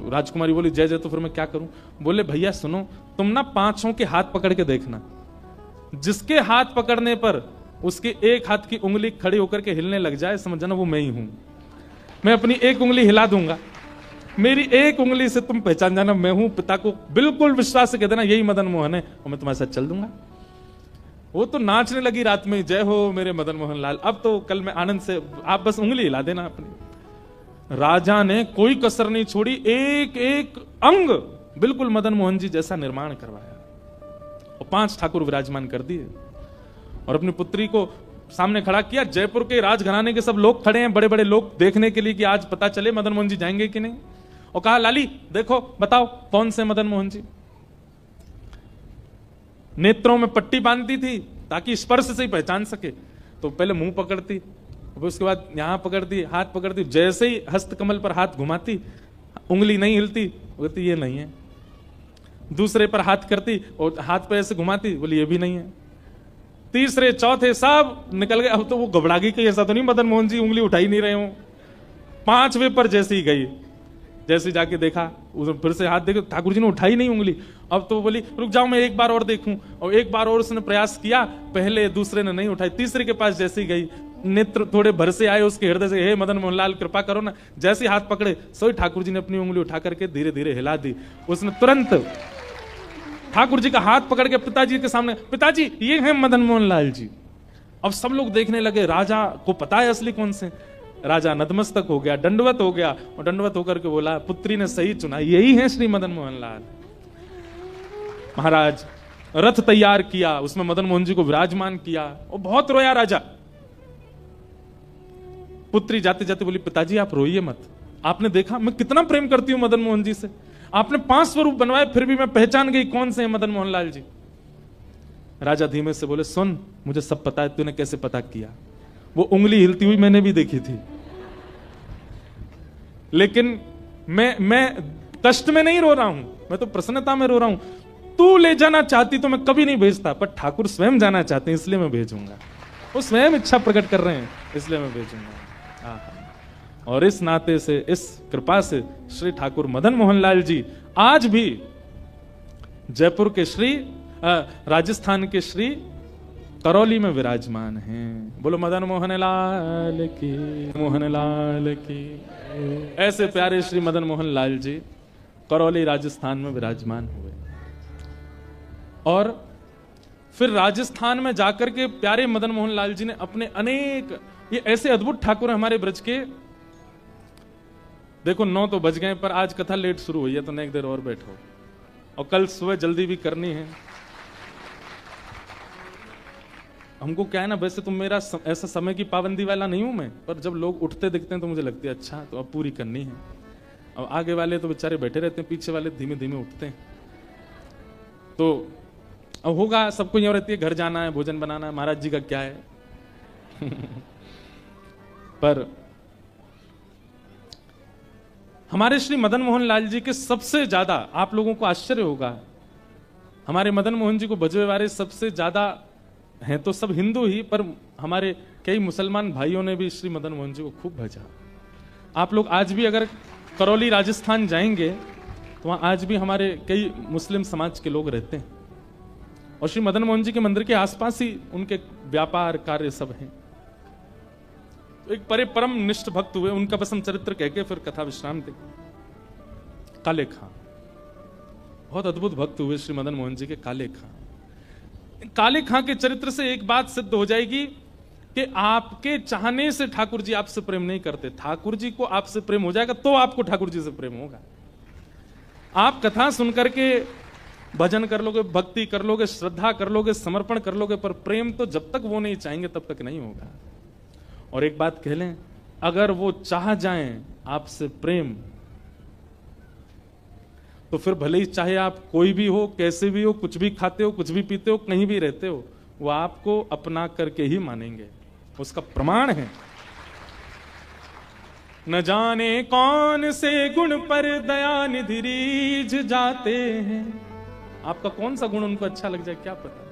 राजकुमारी बोली, जय जय, तो फिर मैं क्या करूं। बोले भैया सुनो, तुम ना पांचों के हाथ पकड़ के देखना, जिसके हाथ पकड़ने पर उसके एक हाथ की उंगली खड़ी होकर के हिलने लग जाए, समझना वो मैं ही हूं। मैं अपनी एक उंगली हिला दूंगा, मेरी एक उंगली से तुम पहचान जाना मैं हूं। पिता को बिल्कुल विश्वास से कह देना यही मदन मोहन है और मैं तुम्हारे साथ चल दूंगा। वो तो नाचने लगी रात में, जय हो मेरे मदन मोहन लाल, अब तो कल मैं आनंद से, आप बस उंगली हिला देना अपनी। राजा ने कोई कसर नहीं छोड़ी, एक एक अंग बिल्कुल मदन मोहन जी जैसा निर्माण करवाया और 5 ठाकुर विराजमान कर दिए और अपनी पुत्री को सामने खड़ा किया। जयपुर के राजघराने के सब लोग खड़े हैं, बड़े बड़े लोग, देखने के लिए कि आज पता चले मदन मोहन जी जाएंगे कि नहीं। और कहा, लाली देखो बताओ कौन से मदन मोहन जी। नेत्रों में पट्टी बांधती थी ताकि स्पर्श से ही पहचान सके, तो पहले मुंह पकड़ती, उसके बाद यहां पकड़ती, हाथ पकड़ती, जैसे ही हस्त कमल पर हाथ घुमाती, उंगली नहीं हिलती, बोलती ये नहीं है। दूसरे पर हाथ करती और हाथ पे ऐसे घुमाती, बोली ये भी नहीं है। तीसरे चौथे सब निकल गए। अब तो वो घबरा गई कि ऐसा तो नहीं मदन मोहन जी उंगली उठा ही नहीं रहे हो। 5वें पर जैसी गई, जैसे जाके देखा, फिर से हाथ देखो, ठाकुर जी ने उठाई नहीं उंगली। अब तो बोली रुक जाओ मैं एक बार और देखूं, और एक बार और उसने प्रयास किया, पहले दूसरे ने नहीं उठाई, तीसरे के पास जैसी गई, नेत्र थोड़े भर से आए उसके हृदय से, हे मदन मोहन लाल कृपा करो ना। जैसे हाथ पकड़े सोई ठाकुर जी ने अपनी उंगली उठा करके धीरे धीरे हिला दी। उसने तुरंत ठाकुर जी का हाथ पकड़ के पिताजी के सामने, पिताजी ये हैं मदन मोहन लाल जी। अब सब लोग देखने लगे, राजा को पता है असली कौन से। राजा नतमस्तक हो गया, दंडवत हो गया, और दंडवत होकर के बोला, पुत्री ने सही चुना, यही है श्री मदन मोहन लाल। महाराज रथ तैयार किया, उसमें मदन मोहन जी को विराजमान किया और बहुत रोया राजा। पुत्री जाते जाते बोली, पिताजी आप रोइए मत, आपने देखा मैं कितना प्रेम करती हूं मदन मोहन जी से, आपने 5 स्वरूप बनवाए फिर भी मैं पहचान गई कौन से हैं मदन मोहन लाल जी। राजा धीमे से बोले, सुन मुझे सब पता है, तूने कैसे पता किया। वो उंगली हिलती हुई मैंने भी देखी थी, लेकिन मैं कष्ट में नहीं रो रहा हूं, मैं तो प्रसन्नता में रो रहा हूं। तू ले जाना चाहती तो मैं कभी नहीं भेजता, पर ठाकुर स्वयं जाना चाहते हैं इसलिए मैं भेजूंगा। वो स्वयं इच्छा प्रकट कर रहे हैं इसलिए मैं भेजूंगा। और इस नाते से, इस कृपा से श्री ठाकुर मदन मोहन लाल जी आज भी जयपुर के श्री राजस्थान के श्री करौली में विराजमान हैं। बोलो मदन मोहन लाल की, मोहन लाल की। ऐसे प्यारे श्री मदन मोहन लाल जी करौली राजस्थान में विराजमान हुए और फिर राजस्थान में जाकर के प्यारे मदन मोहन लाल जी ने अपने अनेक, ये ऐसे अद्भुत ठाकुर हैं हमारे ब्रज के। देखो 9 तो बज गए, पर आज कथा लेट शुरू हुई है तो एक देर और बैठो, और कल सुबह जल्दी भी करनी है। हमको क्या है ना, वैसे तो मेरा ऐसा समय की पाबंदी वाला नहीं हूं मैं, पर जब लोग उठते दिखते हैं तो मुझे लगती है अच्छा तो अब पूरी करनी है। अब आगे वाले तो बेचारे बैठे रहते हैं, पीछे वाले धीमे धीमे उठते हैं। तो अब होगा, सबको यहाँ रहती है घर जाना है, भोजन बनाना है, महाराज जी का क्या है। पर हमारे श्री मदन मोहन लाल जी के सबसे ज्यादा, आप लोगों को आश्चर्य होगा, हमारे मदन मोहन जी को भजवे वाले सबसे ज्यादा हैं तो सब हिंदू ही, पर हमारे कई मुसलमान भाइयों ने भी श्री मदन मोहन जी को खूब भजा। आप लोग आज भी अगर करौली राजस्थान जाएंगे तो वहां आज भी हमारे कई मुस्लिम समाज के लोग रहते हैं, और श्री मदन मोहन जी के मंदिर के आसपास ही उनके व्यापार कार्य सब हैं। एक बड़े परम निष्ठ भक्त हुए, उनका बस हम चरित्र कह के फिर कथा विश्राम दे। काले खां बहुत अद्भुत भक्त हुए श्री मदन मोहन जी के। काले खां, काले खां के चरित्र से एक बात सिद्ध हो जाएगी कि आपके चाहने से ठाकुर जी आपसे प्रेम नहीं करते, ठाकुर जी को आपसे प्रेम हो जाएगा तो आपको ठाकुर जी से प्रेम होगा। आप कथा सुनकर के भजन कर लोगे, भक्ति कर लोगे, श्रद्धा कर लोगे, समर्पण कर लोगे, पर प्रेम तो जब तक वो नहीं चाहेंगे तब तक नहीं होगा। और एक बात कह लें, अगर वो चाह जाएं आपसे प्रेम, तो फिर भले ही चाहे आप कोई भी हो, कैसे भी हो, कुछ भी खाते हो, कुछ भी पीते हो, कहीं भी रहते हो, वो आपको अपना करके ही मानेंगे। उसका प्रमाण है, न जाने कौन से गुण पर दया निधि रीझ जाते हैं। आपका कौन सा गुण उनको अच्छा लग जाए क्या पता।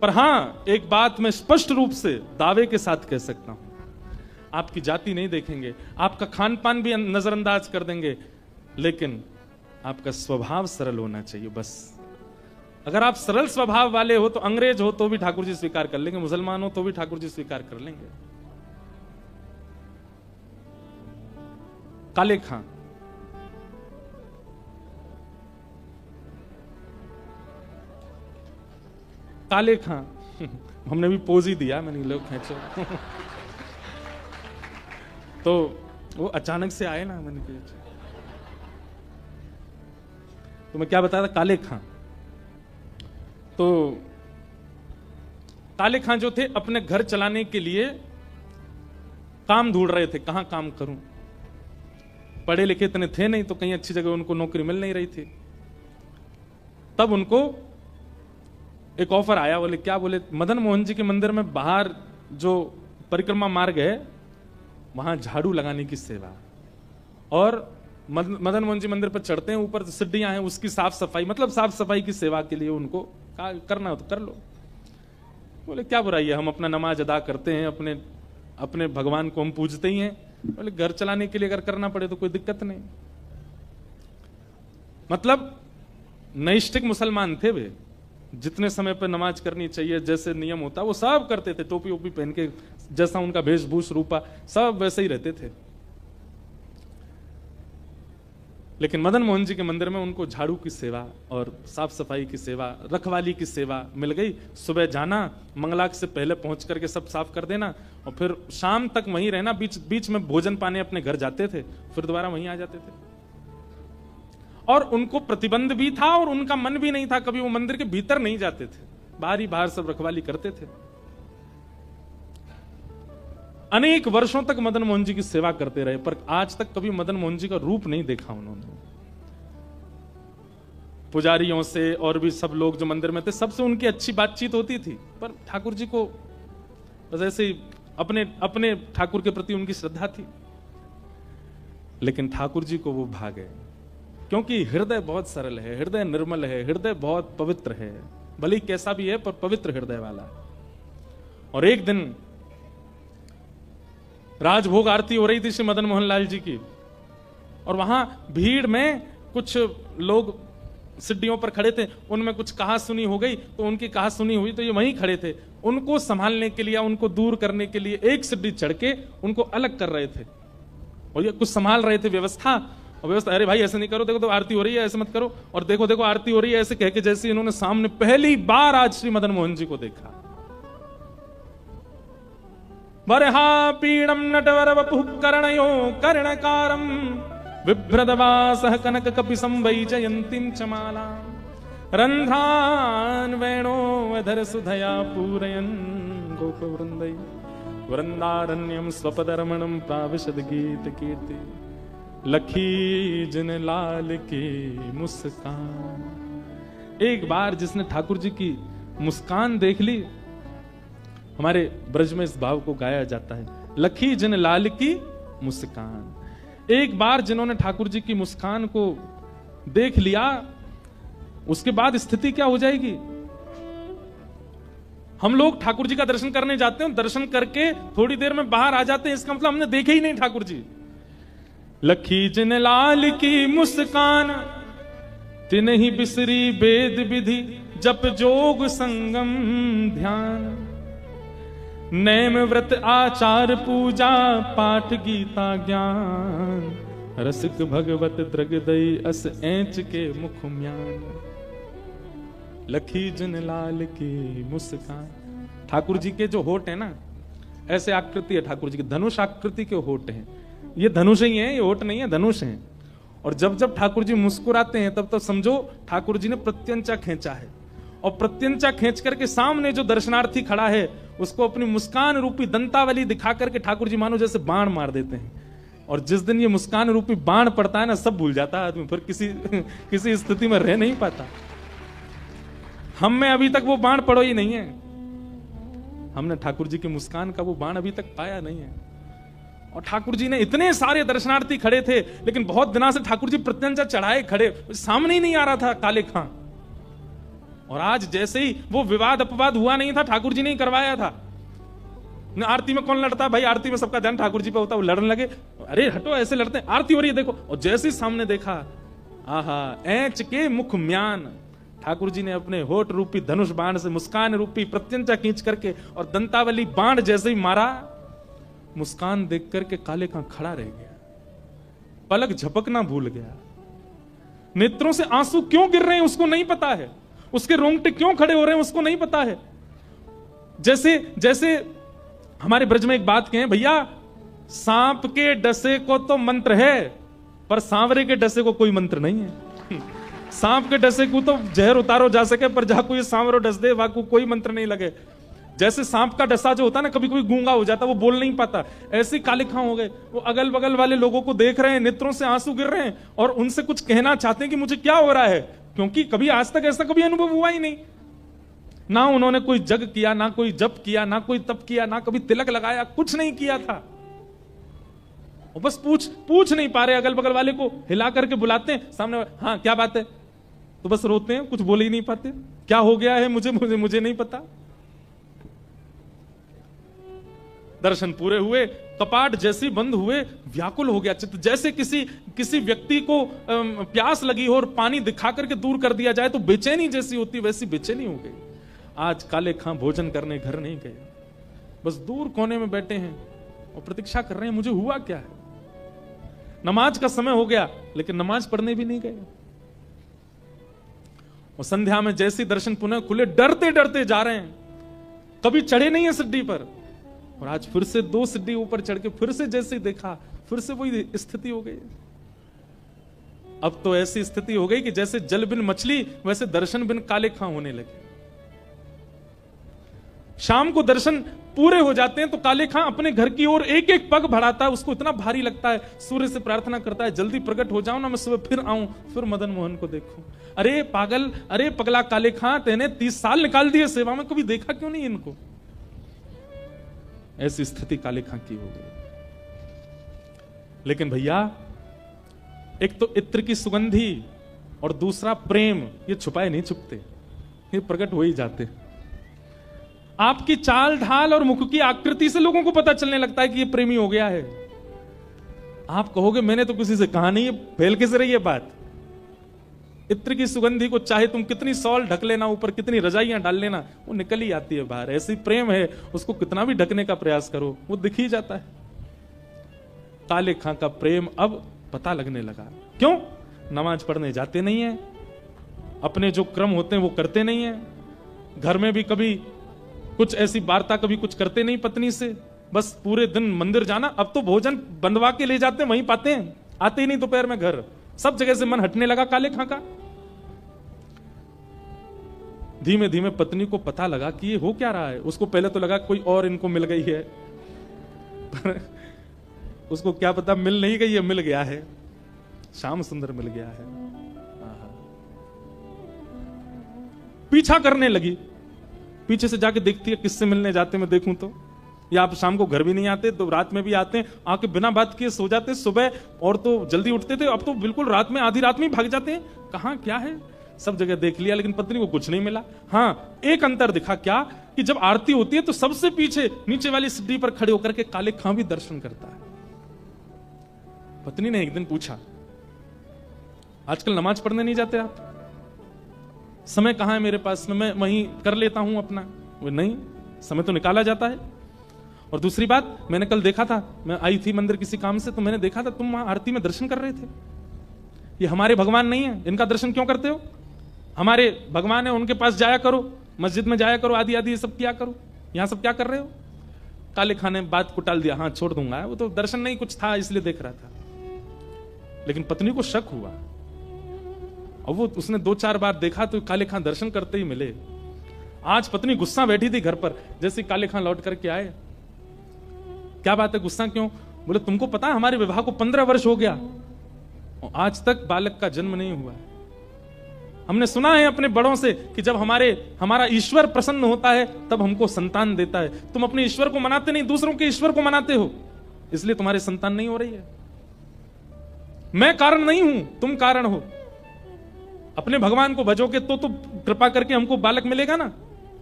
पर हां, एक बात मैं स्पष्ट रूप से दावे के साथ कह सकता हूं, आपकी जाति नहीं देखेंगे, आपका खान पान भी नजरअंदाज कर देंगे, लेकिन आपका स्वभाव सरल होना चाहिए बस। अगर आप सरल स्वभाव वाले हो तो अंग्रेज हो तो भी ठाकुर जी स्वीकार कर लेंगे, मुसलमान हो तो भी ठाकुर जी स्वीकार कर लेंगे। काले खां, काले खां हमने भी पोज ही दिया, मैंने लोग खींचो तो वो अचानक से आए ना, मैंने कहा तो मैं क्या बताया था, काले खां। तो काले खां जो थे अपने घर चलाने के लिए काम ढूंढ रहे थे, कहां काम करूं। पढ़े लिखे इतने थे नहीं, तो कहीं अच्छी जगह उनको नौकरी मिल नहीं रही थी। तब उनको एक ऑफर आया, बोले क्या, बोले मदन मोहन जी के मंदिर में बाहर जो परिक्रमा मार्ग है वहां झाड़ू लगाने की सेवा, और मदन मोहन जी मंदिर पर चढ़ते हैं, ऊपर सीढ़ियां हैं, उसकी साफ सफाई, मतलब साफ सफाई की सेवा के लिए उनको करना हो तो कर लो। बोले क्या बुराई है, हम अपना नमाज अदा करते हैं, अपने अपने भगवान को हम पूजते ही हैं। बोले घर चलाने के लिए अगर करना पड़े तो कोई दिक्कत नहीं। मतलब नैष्ठिक मुसलमान थे वे, जितने समय पर नमाज करनी चाहिए, जैसे नियम होता वो सब करते थे, टोपी ओपी पहन के, जैसा उनका वेशभूष रूपा सब वैसे ही रहते थे। लेकिन मदन मोहन जी के मंदिर में उनको झाड़ू की सेवा और साफ सफाई की सेवा, रखवाली की सेवा मिल गई। सुबह जाना, मंगलाक से पहले पहुंच करके सब साफ कर देना, और फिर शाम तक वहीं रहना, बीच बीच में भोजन पाने अपने घर जाते थे, फिर दोबारा वहीं आ जाते थे। और उनको प्रतिबंध भी था और उनका मन भी नहीं था, कभी वो मंदिर के भीतर नहीं जाते थे, बाहर ही बाहर सब रखवाली करते थे। अनेक वर्षों तक मदन मोहन जी की सेवा करते रहे, पर आज तक कभी मदन मोहन जी का रूप नहीं देखा उन्होंने। पुजारियों से और भी सब लोग जो मंदिर में थे, सबसे उनकी अच्छी बातचीत होती थी, पर ठाकुर जी को बस ऐसे ही अपने ठाकुर के प्रति उनकी श्रद्धा थी। लेकिन ठाकुर जी को वो भा गए, क्योंकि हृदय बहुत सरल है, हृदय निर्मल है, हृदय बहुत पवित्र है, भले ही कैसा भी है पर पवित्र हृदय वाला। और एक दिन राजभोग आरती हो रही थी श्री मदन मोहन लाल जी की, और वहां भीड़ में कुछ लोग सीढ़ियों पर खड़े थे, उनमें कुछ कहा सुनी हो गई, तो उनकी कहा सुनी हुई तो ये वहीं खड़े थे, उनको संभालने के लिए, उनको दूर करने के लिए एक सीढ़ी चढ़ के उनको अलग कर रहे थे, और ये कुछ संभाल रहे थे व्यवस्था। और व्यवस्था, अरे भाई ऐसे नहीं करो, देखो तो आरती हो रही है, ऐसे मत करो, और देखो देखो आरती हो रही है, ऐसे कह के जैसे इन्होंने सामने पहली बार आज श्री मदन मोहन जी को देखा। बरहा पीड़म नटवर वपुः कर्णयो कर्णकारम बिभ्रदवासः कनक कपिसं वैजयन्तीं च मालां रन्ध्रान् वेणोऽधर सुधया पूरयन् गोपवृन्दै वृन्दारण्यं स्वपदरमणं प्राविशद गीत कीर्ति लखी जिन लाल की मुस्कान। एक बार जिसने ठाकुर जी की मुस्कान देख ली, हमारे ब्रज में इस भाव को गाया जाता है, लखी जिन लाल की मुस्कान। एक बार जिन्होंने ठाकुर जी की मुस्कान को देख लिया, उसके बाद स्थिति क्या हो जाएगी। हम लोग ठाकुर जी का दर्शन करने जाते हैं, दर्शन करके थोड़ी देर में बाहर आ जाते हैं, इसका मतलब हमने देखे ही नहीं ठाकुर जी। लखी जिन लाल की मुस्कान तिन्हि बिसरी वेद विधि जप जोग संगम ध्यान नैम व्रत आचार पूजा पाठ गीता ज्ञान रसिक भगवत द्रगदई अस ऐंच के मुख म्यान। लखी जिन लाल की मुस्कान। ठाकुर जी के जो होठ है ना, ऐसे आकृति है ठाकुर जी की, धनुष आकृति के होठ हैं। ये धनुष ही है, ये होठ नहीं है, धनुष है। और जब जब ठाकुर जी मुस्कुराते हैं तब समझो ठाकुर जी ने प्रत्यंचा खींचा है, और प्रत्यंचा खींच करके सामने जो दर्शनार्थी खड़ा है उसको अपनी मुस्कान रूपी दंतावली दिखा करके ठाकुर जी मानो जैसे बाण मार देते हैं। और जिस दिन ये मुस्कान रूपी बाण पड़ता है ना, सब भूल जाता है आदमी, फिर किसी स्थिति में रह नहीं पाता। हम में अभी तक वो बाण पड़ो ही नहीं है, हमने ठाकुर जी की मुस्कान का वो बाण अभी तक पाया नहीं है। और ठाकुर जी ने इतने सारे दर्शनार्थी खड़े थे, लेकिन बहुत दिनों से ठाकुर जी प्रत्यंचा चढ़ाए खड़े, सामने ही नहीं आ रहा था काले खां। और आज जैसे ही वो विवाद अपवाद हुआ नहीं था, ठाकुर जी ने ही करवाया था। आरती में कौन लड़ता है भाई, आरती में सबका ध्यान ठाकुर जी पे होता है, वो लड़ने लगे, अरे हटो ऐसे लड़ते हैं, आरती हो रही है देखो। और जैसे ही सामने देखा, आहा ऐंच के मुख म्यान, ठाकुर जी ने अपने होठ रूपी धनुष बाण से मुस्कान रूपी प्रत्यंचा खींच करके और दंतावली बाण जैसे ही मारा, मुस्कान देख करके काले खां खड़ा रह गया, पलक झपकना भूल गया। नेत्रों से आंसू क्यों गिर रहे हैं उसको नहीं पता है, उसके रोंगटे क्यों खड़े हो रहे हैं उसको नहीं पता है। जैसे हमारे ब्रज में एक बात कहें, भैया सांप के डसे को तो मंत्र है, पर सांवरे के डसे को कोई मंत्र नहीं है। सांप के डसे को तो जहर उतारो जा सके, पर जहां कोई सांवरो डस दे वहां को कोई मंत्र नहीं लगे। जैसे सांप का डसा जो होता है ना, कभी कभी गूंगा हो जाता, वो बोल नहीं पाता, ऐसे काले खां हो गए। वो अगल बगल वाले लोगों को देख रहे हैं, नेत्रों से आंसू गिर रहे हैं, और उनसे कुछ कहना चाहते हैं कि मुझे क्या हो रहा है, क्योंकि कभी आज तक ऐसा कभी अनुभव हुआ ही नहीं। ना उन्होंने कोई जग किया, ना कोई जप किया, ना कोई तप किया, ना कभी तिलक लगाया, कुछ नहीं किया था। और बस पूछ नहीं पा रहे, अगल बगल वाले को हिला करके बुलाते हैं, सामने हाँ क्या बात है, तो बस रोते हैं, कुछ बोल ही नहीं पाते, क्या हो गया है मुझे नहीं पता। दर्शन पूरे हुए, कपाट जैसे बंद हुए, व्याकुल हो गया चित्त, जैसे किसी व्यक्ति को प्यास लगी हो और पानी दिखा करके दूर कर दिया जाए तो बेचैनी जैसी होती, वैसी बेचैनी हो गई। आज काले खां भोजन करने घर नहीं गए, बस दूर कोने में बैठे हैं और प्रतीक्षा कर रहे हैं, मुझे हुआ क्या है। नमाज का समय हो गया, लेकिन नमाज पढ़ने भी नहीं गए। और संध्या में जैसे दर्शन पुनः खुले, डरते डरते जा रहे हैं, कभी चढ़े नहीं है सिड्डी पर, और आज फिर से 2 सीढ़ी ऊपर चढ़ के फिर से जैसे देखा, फिर से वही स्थिति हो गई। अब तो ऐसी स्थिति हो गई कि जैसे जल बिन मछली, वैसे दर्शन बिन काले खां होने लगे। शाम को दर्शन पूरे हो जाते हैं तो काले खां अपने घर की ओर एक एक पग बढ़ाता है, उसको इतना भारी लगता है, सूर्य से प्रार्थना करता है, जल्दी प्रकट हो जाओ ना, मैं सुबह फिर आऊं, फिर मदन मोहन को देखूं। अरे पागल, अरे पगला काले खां, तेने 30 साल निकाल दिए सेवा में, कभी देखा क्यों नहीं इनको। ऐसी स्थिति काले खां की हो गई। लेकिन भैया, एक तो इत्र की सुगंधी और दूसरा प्रेम, ये छुपाए नहीं छुपते, ये प्रकट हो ही जाते। आपकी चाल ढाल और मुख की आकृति से लोगों को पता चलने लगता है कि ये प्रेमी हो गया है। आप कहोगे मैंने तो किसी से कहा नहीं, फैल कैसे रही है बात। इत्र की सुगंधी को चाहे तुम कितनी सॉल ढक लेना ऊपर, कितनी रजाइयां डाल लेना, वो निकल ही आती है बाहर। ऐसी प्रेम है, उसको कितना भी ढकने का प्रयास करो वो दिख ही जाता है। काले खां का प्रेम अब पता लगने लगा। क्यों? नमाज पढ़ने जाते नहीं है, अपने जो क्रम होते हैं वो करते नहीं है, घर में भी कभी कुछ ऐसी वार्ता कभी कुछ करते नहीं पत्नी से, बस पूरे दिन मंदिर जाना। अब तो भोजन बनवा के ले जाते हैं, वहीं पाते हैं, आते ही नहीं दोपहर में घर। सब जगह से मन हटने लगा काले खां का। धीमे धीमे पत्नी को पता लगा कि ये हो क्या रहा है। उसको पहले तो लगा कोई और इनको मिल गई है, पर उसको क्या पता मिल नहीं गई है, मिल गया है, श्याम सुंदर मिल गया है। पीछा करने लगी, पीछे से जाके देखती है किससे मिलने जाते मैं देखूं तो। या आप शाम को घर भी नहीं आते तो रात में भी आते हैं, आके बिना बात किए सो जाते। सुबह और तो जल्दी उठते थे, अब तो बिल्कुल रात में, आधी रात में भाग जाते हैं। कहां क्या है, सब जगह देख लिया, लेकिन पत्नी को कुछ नहीं मिला। हाँ, एक अंतर दिखा, क्या कि जब आरती होती है तो सबसे पीछे नीचे वाली सीढ़ी पर खड़े होकर के काले खां भी दर्शन करता है। पत्नी ने एक दिन पूछा, आजकल नमाज पढ़ने नहीं जाते आप? समय कहां है मेरे पास में, मैं वहीं कर लेता हूं अपना। वो नहीं, समय तो निकाला जाता है। और दूसरी बात, मैंने कल देखा था, मैं आई थी मंदिर किसी काम से, तो मैंने देखा था तुम वहां आरती में दर्शन कर रहे थे। ये हमारे भगवान नहीं है, इनका दर्शन क्यों करते हो? हमारे भगवान है, उनके पास जाया करो, मस्जिद में जाया करो, आदि आदि ये सब किया करो, यहां सब क्या कर रहे हो? काले खां ने बात को टाल दिया, हाँ छोड़ दूंगा, वो तो दर्शन नहीं कुछ था इसलिए देख रहा था। लेकिन पत्नी को शक हुआ और वो उसने 2-4 बार देखा तो काले खां दर्शन करते ही मिले। आज पत्नी गुस्सा बैठी थी घर पर, जैसे काले खां लौट करके आए, क्या बात है, गुस्सा क्यों? बोले तुमको पता है हमारे विवाह को 15 वर्ष हो गया और आज तक बालक का जन्म नहीं हुआ है। हमने सुना है अपने बड़ों से कि जब हमारा ईश्वर प्रसन्न होता है तब हमको संतान देता है। तुम अपने ईश्वर को मनाते नहीं, दूसरों के ईश्वर को मनाते हो, इसलिए तुम्हारी संतान नहीं हो रही है। मैं कारण नहीं हूं, तुम कारण हो। अपने भगवान को भजोगे तो कृपा करके हमको बालक मिलेगा ना।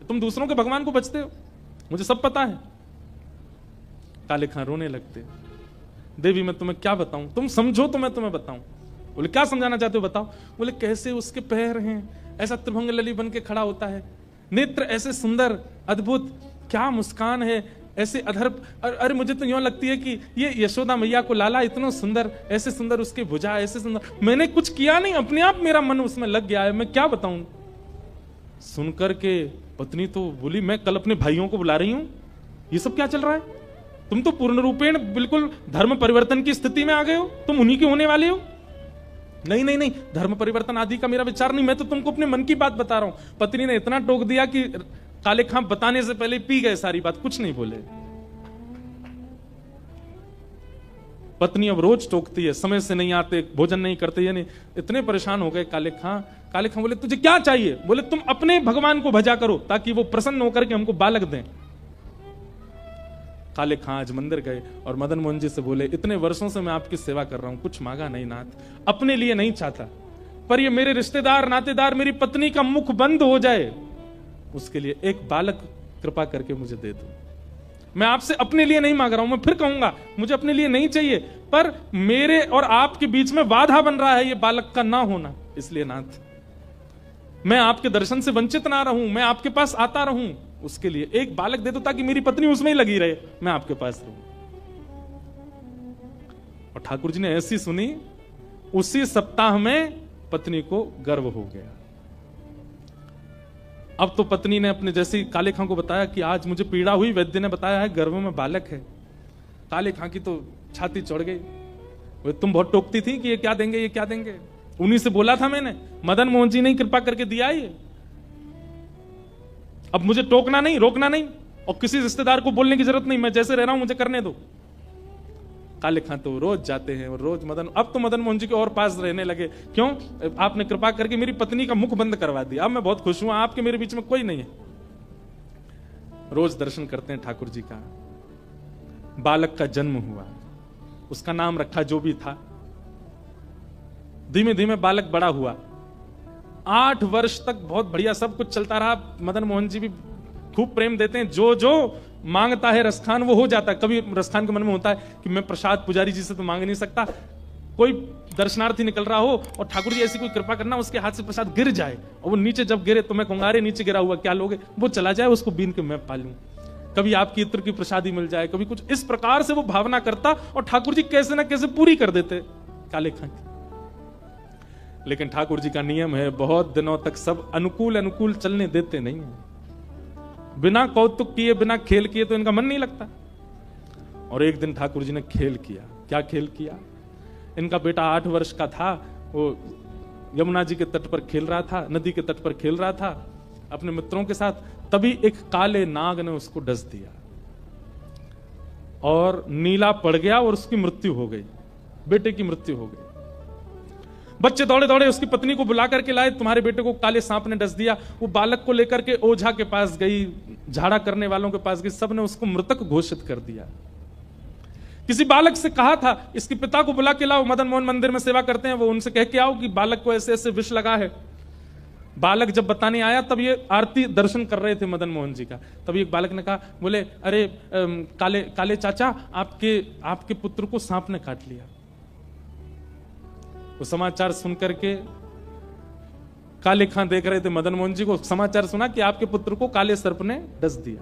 तुम दूसरों के भगवान को भजते हो, मुझे सब पता है। काले खां रोने लगते, देवी मैं तुम्हें क्या बताऊं, तुम समझो तो मैं तुम्हें बताऊं। बोले क्या समझाना चाहते हो बताओ। बोले कैसे उसके पैर हैं, ऐसा त्रिभंग लली बन के खड़ा होता है, नेत्र ऐसे सुंदर अद्भुत, क्या मुस्कान है, ऐसे अधर, अरे मुझे तो यूं लगती है कि ये यशोदा मैया को लाला इतना सुंदर, ऐसे सुंदर उसके भुजा, ऐसे सुंदर, मैंने कुछ किया नहीं, अपने आप मेरा मन उसमें लग गया है, मैं क्या बताऊं। सुनकर के पत्नी तो बोली मैं कल अपने भाइयों को बुला रही हूं, ये सब क्या चल रहा है, तुम तो पूर्ण रूपेण बिल्कुल धर्म परिवर्तन की स्थिति में आ गए हो, तुम उन्हीं के होने वाले हो। नहीं नहीं नहीं, धर्म परिवर्तन आदि का मेरा विचार नहीं, मैं तो तुमको अपने मन की बात बता रहा हूं। पत्नी ने इतना टोक दिया कि काले खां बताने से पहले पी गए सारी बात, कुछ नहीं बोले। पत्नी अब रोज टोकती है, समय से नहीं आते, भोजन नहीं करते, यानी इतने परेशान हो गए काले खां। काले खां बोले तुझे क्या चाहिए? बोले तुम अपने भगवान को भजा करो ताकि वो प्रसन्न होकर के हमको बालक दें। काले खां आज मंदिर गए और मदन मोहन जी से बोले इतने वर्षों से मैं आपकी सेवा कर रहा हूं, कुछ मांगा नहीं नाथ, अपने लिए नहीं चाहता, पर ये मेरे रिश्तेदार नातेदार मेरी पत्नी का मुख बंद हो जाए, उसके लिए एक बालक कृपा करके मुझे दे दो। मैं आपसे अपने लिए नहीं मांग रहा हूं, मैं फिर कहूंगा मुझे अपने लिए नहीं चाहिए, पर मेरे और आपके बीच में बाधा बन रहा है ये बालक का ना होना, इसलिए नाथ मैं आपके दर्शन से वंचित ना रहूं, मैं आपके पास आता रहूं, उसके लिए एक बालक दे दो ताकि मेरी पत्नी उसमें ही लगी रहे, मैं आपके पास रहूं। और ठाकुर जी ने ऐसी सुनी, उसी सप्ताह में पत्नी को गर्भ हो गया। अब तो पत्नी ने अपने जैसे काले खां को बताया कि आज मुझे पीड़ा हुई, वैद्य ने बताया है गर्भ में बालक है। काले खां की तो छाती चढ़ गई, तुम बहुत टोकती थी कि ये क्या देंगे, ये क्या देंगे, उन्हीं से बोला था मैंने, मदन मोहन जी ने कृपा करके दिया ये, अब मुझे टोकना नहीं, रोकना नहीं, और किसी रिश्तेदार को बोलने की जरूरत नहीं, मैं जैसे रह रहा हूं मुझे करने दो। काले खां तो रोज जाते हैं और रोज अब तो मदन मोहन जी के और पास रहने लगे, क्यों? आपने कृपा करके मेरी पत्नी का मुख बंद करवा दिया, अब मैं बहुत खुश हूं, आपके मेरे बीच में कोई नहीं है। रोज दर्शन करते हैं ठाकुर जी का। बालक का जन्म हुआ, उसका नाम रखा जो भी था। धीमे धीमे बालक बड़ा हुआ, 8 वर्ष तक बहुत बढ़िया सब कुछ चलता रहा। मदन मोहन जी भी खूब प्रेम देते हैं, जो जो मांगता है रसखान वो हो जाता है। कभी रसखान के मन में होता है कि मैं प्रसाद पुजारी जी से तो मांग नहीं सकता, कोई दर्शनार्थी निकल रहा हो और ठाकुर जी ऐसी कोई कृपा करना उसके हाथ से प्रसाद गिर जाए और वो नीचे जब गिरे तो मैं कहूंगा अरे नीचे गिरा हुआ क्या लोगे, वो चला जाए, उसको बीन के मैं पालूं। कभी आपकी इत्र की प्रसादी मिल जाए, कभी कुछ, इस प्रकार से वो भावना करता और ठाकुर जी कैसे ना कैसे पूरी कर देते काले खां की। लेकिन ठाकुर जी का नियम है, बहुत दिनों तक सब अनुकूल अनुकूल चलने देते नहीं है। बिना कौतुक किए, बिना खेल किए तो इनका मन नहीं लगता। और एक दिन ठाकुर जी ने खेल किया। क्या खेल किया? इनका बेटा 8 वर्ष का था, वो यमुना जी के तट पर खेल रहा था, नदी के तट पर खेल रहा था अपने मित्रों के साथ। तभी एक काले नाग ने उसको डस दिया और नीला पड़ गया और उसकी मृत्यु हो गई, बेटे की मृत्यु हो गई। बच्चे दौड़े दौड़े उसकी पत्नी को बुला करके लाए, तुम्हारे बेटे को काले सांप ने डस दिया। वो बालक को लेकर के ओझा के पास गई, झाड़ा करने वालों के पास गई, सबने उसको मृतक घोषित कर दिया। किसी बालक से कहा था इसके पिता को बुला के लाओ, मदन मोहन मंदिर में सेवा करते हैं, वो उनसे कह के आओ कि बालक को ऐसे ऐसे विष लगा है। बालक जब बताने आया तब ये आरती दर्शन कर रहे थे मदन मोहन जी का, तभी एक बालक ने कहा, बोले अरे काले काले चाचा, आपके पुत्र को सांप ने काट लिया। वो समाचार सुनकर के काले खां देख रहे थे मदन मोहन जी को, समाचार सुना कि आपके पुत्र को काले सर्प ने डस दिया।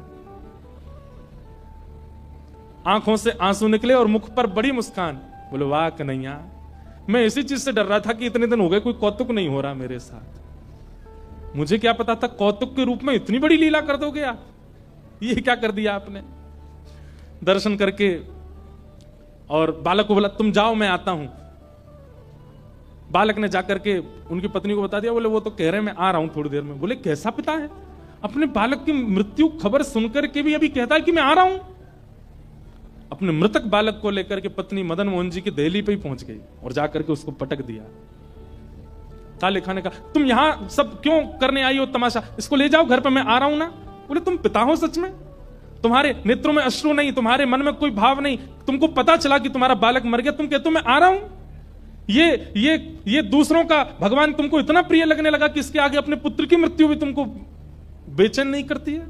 आंखों से आंसू निकले और मुख पर बड़ी मुस्कान। बोले वाह कन्हैया, मैं इसी चीज से डर रहा था कि इतने दिन हो गए कोई कौतुक नहीं हो रहा मेरे साथ। मुझे क्या पता था कौतुक के रूप में इतनी बड़ी लीला कर दोगे आप, ये क्या कर दिया आपने। दर्शन करके और बालक को बोला तुम जाओ मैं आता हूं। बालक ने जाकर के उनकी पत्नी को बता दिया, बोले वो तो कह रहे हैं मैं आ रहा हूं थोड़ी देर में। बोले कैसा पिता है, अपने बालक की मृत्यु खबर सुनकर के भी अभी कहता है कि मैं आ रहा हूं। अपने मृतक बालक को लेकर के पत्नी मदन मोहन जी की दहली पे ही पहुंच गई और जाकर के उसको पटक दिया। काले खान ने कहा तुम यहां सब क्यों करने आई हो तमाशा, इसको ले जाओ घर पे, मैं आ रहा हूं ना। बोले तुम पिता हो सच में, तुम्हारे नेत्रों में अश्रु नहीं, तुम्हारे मन में कोई भाव नहीं, तुमको पता चला कि तुम्हारा बालक मर गया, तुम कहते हो मैं आ रहा हूं। ये दूसरों का भगवान तुमको इतना प्रिय लगने लगा कि इसके आगे अपने पुत्र की मृत्यु भी तुमको बेचैन नहीं करती है।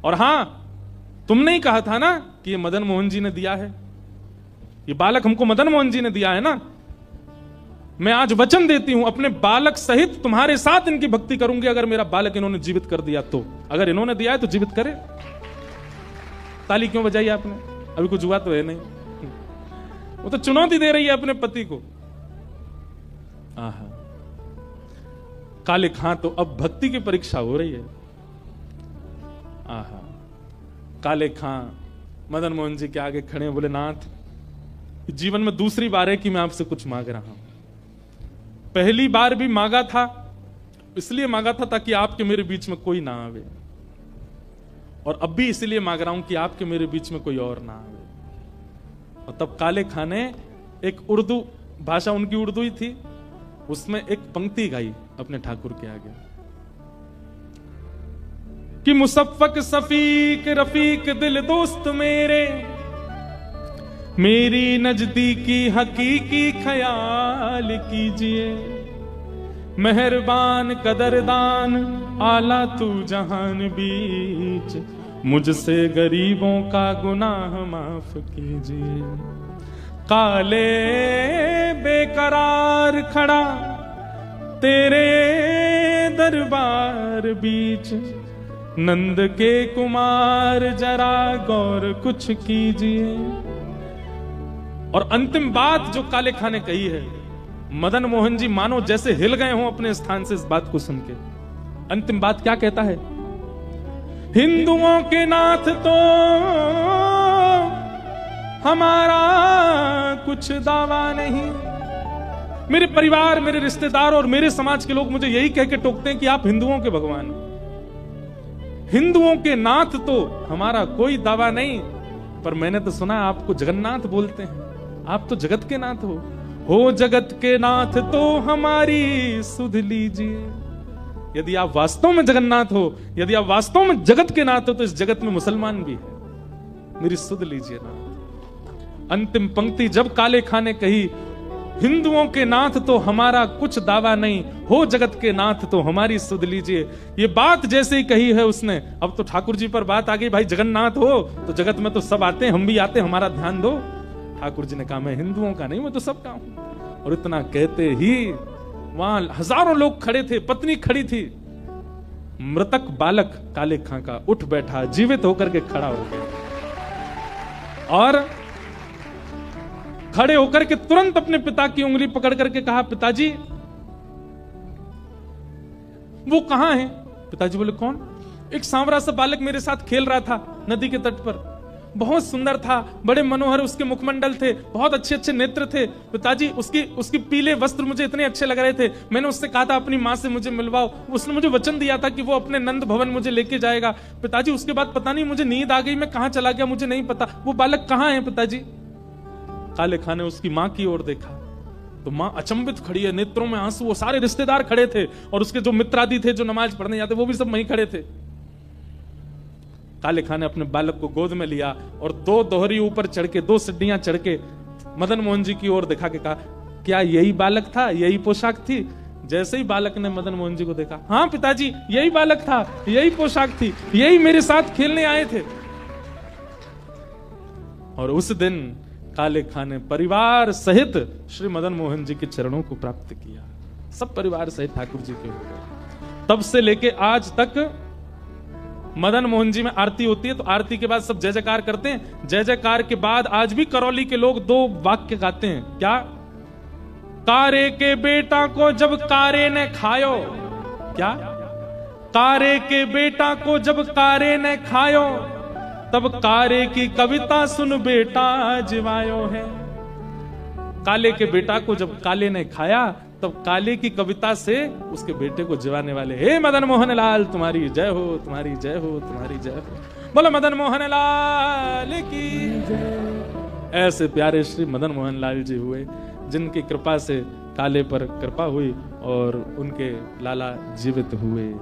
और हां, तुमने ही कहा था ना कि ये मदन मोहन जी ने दिया है, ये बालक हमको मदन मोहन जी ने दिया है ना। मैं आज वचन देती हूं अपने बालक सहित तुम्हारे साथ इनकी भक्ति करूंगी, अगर मेरा बालक इन्होंने जीवित कर दिया तो। अगर इन्होंने दिया है तो जीवित करे। ताली क्यों बजाई आपने, अभी कुछ हुआ तो है नहीं। वो तो चुनौती दे रही है अपने पति को। आहा, काले खां तो अब भक्ति की परीक्षा हो रही है। आहा, काले खां मदन मोहन जी के आगे खड़े, बोले नाथ, जीवन में दूसरी बार है कि मैं आपसे कुछ मांग रहा हूं। पहली बार भी मांगा था, इसलिए मांगा था ताकि आपके मेरे बीच में कोई ना आवे, और अब भी इसलिए मांग रहा हूं कि आपके मेरे बीच में कोई और ना आवे। और तब काले खां ने एक उर्दू भाषा, उनकी उर्दू ही थी, उसमें एक पंक्ति गाई अपने ठाकुर के आगे कि मुसफ़्फ़क़ सफ़ीक रफ़ीक दिल दोस्त मेरे, मेरी नजदीकी हकीकी ख्याल कीजिए, मेहरबान कदरदान आला तू जहान बीच, मुझसे गरीबों का गुनाह माफ कीजिए। काले बेकरार खड़ा तेरे दरबार बीच, नंद के कुमार जरा गौर कुछ कीजिए। और अंतिम बात जो काले खां ने कही है, मदन मोहन जी मानो जैसे हिल गए हों अपने स्थान से इस बात को सुन के। अंतिम बात क्या कहता है, हिंदुओं के नाथ तो हमारा कुछ दावा नहीं। मेरे परिवार, मेरे रिश्तेदार और मेरे समाज के लोग मुझे यही कह के टोकते हैं कि आप हिंदुओं के भगवान, हिंदुओं के नाथ तो हमारा कोई दावा नहीं। पर मैंने तो सुना आपको जगन्नाथ बोलते हैं, आप तो जगत के नाथ हो जगत के नाथ तो हमारी सुध लीजिए। यदि आप वास्तव में जगन्नाथ हो, यदि आप वास्तव में जगत के नाथ हो, तो इस जगत में मुसलमान भी है, मेरी सुध लीजिए ना। अंतिम पंक्ति जब काले खां ने कही, हिंदुओं के नाथ तो हमारा कुछ दावा नहीं, हो जगत के नाथ तो हमारी सुध लीजिए, ये बात जैसे ही कही है उसने, अब तो ठाकुर जी पर बात आ गई, भाई जगन्नाथ हो तो जगत में तो सब आते हैं, हम भी आते हैं, हमारा ध्यान दो। ठाकुर जी ने कहा मैं हिंदुओं का नहीं, मैं तो सबका हूं। और इतना कहते ही वहां हजारों लोग खड़े थे, पत्नी खड़ी थी, मृतक बालक काले खां का उठ बैठा, जीवित होकर के खड़ा हो गया और खड़े होकर के तुरंत अपने पिता की उंगली पकड़ करके कहा, पिताजी वो कहां है? पिताजी बोले कौन? एक सांवरा सा बालक मेरे साथ खेल रहा था नदी के तट पर, बहुत सुंदर था, बड़े मनोहर उसके मुखमंडल थे, बहुत अच्छे अच्छे नेत्र थे। पिताजी उसकी पीले वस्त्र मुझे इतने अच्छे लग रहे थे, मैंने उससे कहा था अपनी माँ से मुझे मिलवाओ, उसने मुझे वचन दिया था कि वो अपने नंद भवन मुझे लेके जाएगा। पिताजी उसके बाद पता नहीं मुझे नींद आ गई, मैं कहां चला गया मुझे नहीं पता, वो बालक कहां है पिताजी? काले खां ने उसकी मां की ओर देखा तो मां अचंभित खड़ी है, नेत्रों में आंसू। वो सारे रिश्तेदार खड़े थे और उसके जो मित्र आदि थे जो नमाज पढ़ने जाते वो भी सब वहीं खड़े थे। काले खां ने अपने बालक को गोद में लिया और दो दोहरी ऊपर चढ़ के, दो सीढ़ियां चढ़ के मदन मोहन जी की ओर दिखा के कहा, क्या यही बालक था, यही पोशाक थी? जैसे ही बालक ने मदन मोहन जी को देखा, हाँ पिताजी यही बालक था, यही पोशाक थी, यही मेरे साथ खेलने आए थे। और उस दिन काले खां ने परिवार सहित श्री मदन मोहन जी के चरणों को प्राप्त किया, सब परिवार सहित ठाकुर जी के। तब से लेके आज तक मदन मोहन जी में आरती होती है तो आरती के बाद सब जय जयकार करते हैं। जय जयकार के बाद आज भी करौली के लोग दो वाक्य गाते हैं, क्या? कारे के बेटा को जब कारे ने खायो, क्या? कारे के बेटा को जब कारे ने खायो, तब कारे की कविता सुन बेटा जिवायो है। काले के बेटा को जब काले ने खाया, तब काले की कविता से उसके बेटे को जिवाने वाले, हे मदन मोहन लाल तुम्हारी जय हो, तुम्हारी जय हो, तुम्हारी जय हो, बोलो मदन मोहन लाल की जय। ऐसे प्यारे श्री मदन मोहन लाल जी हुए, जिनकी कृपा से काले पर कृपा हुई और उनके लाला जीवित हुए।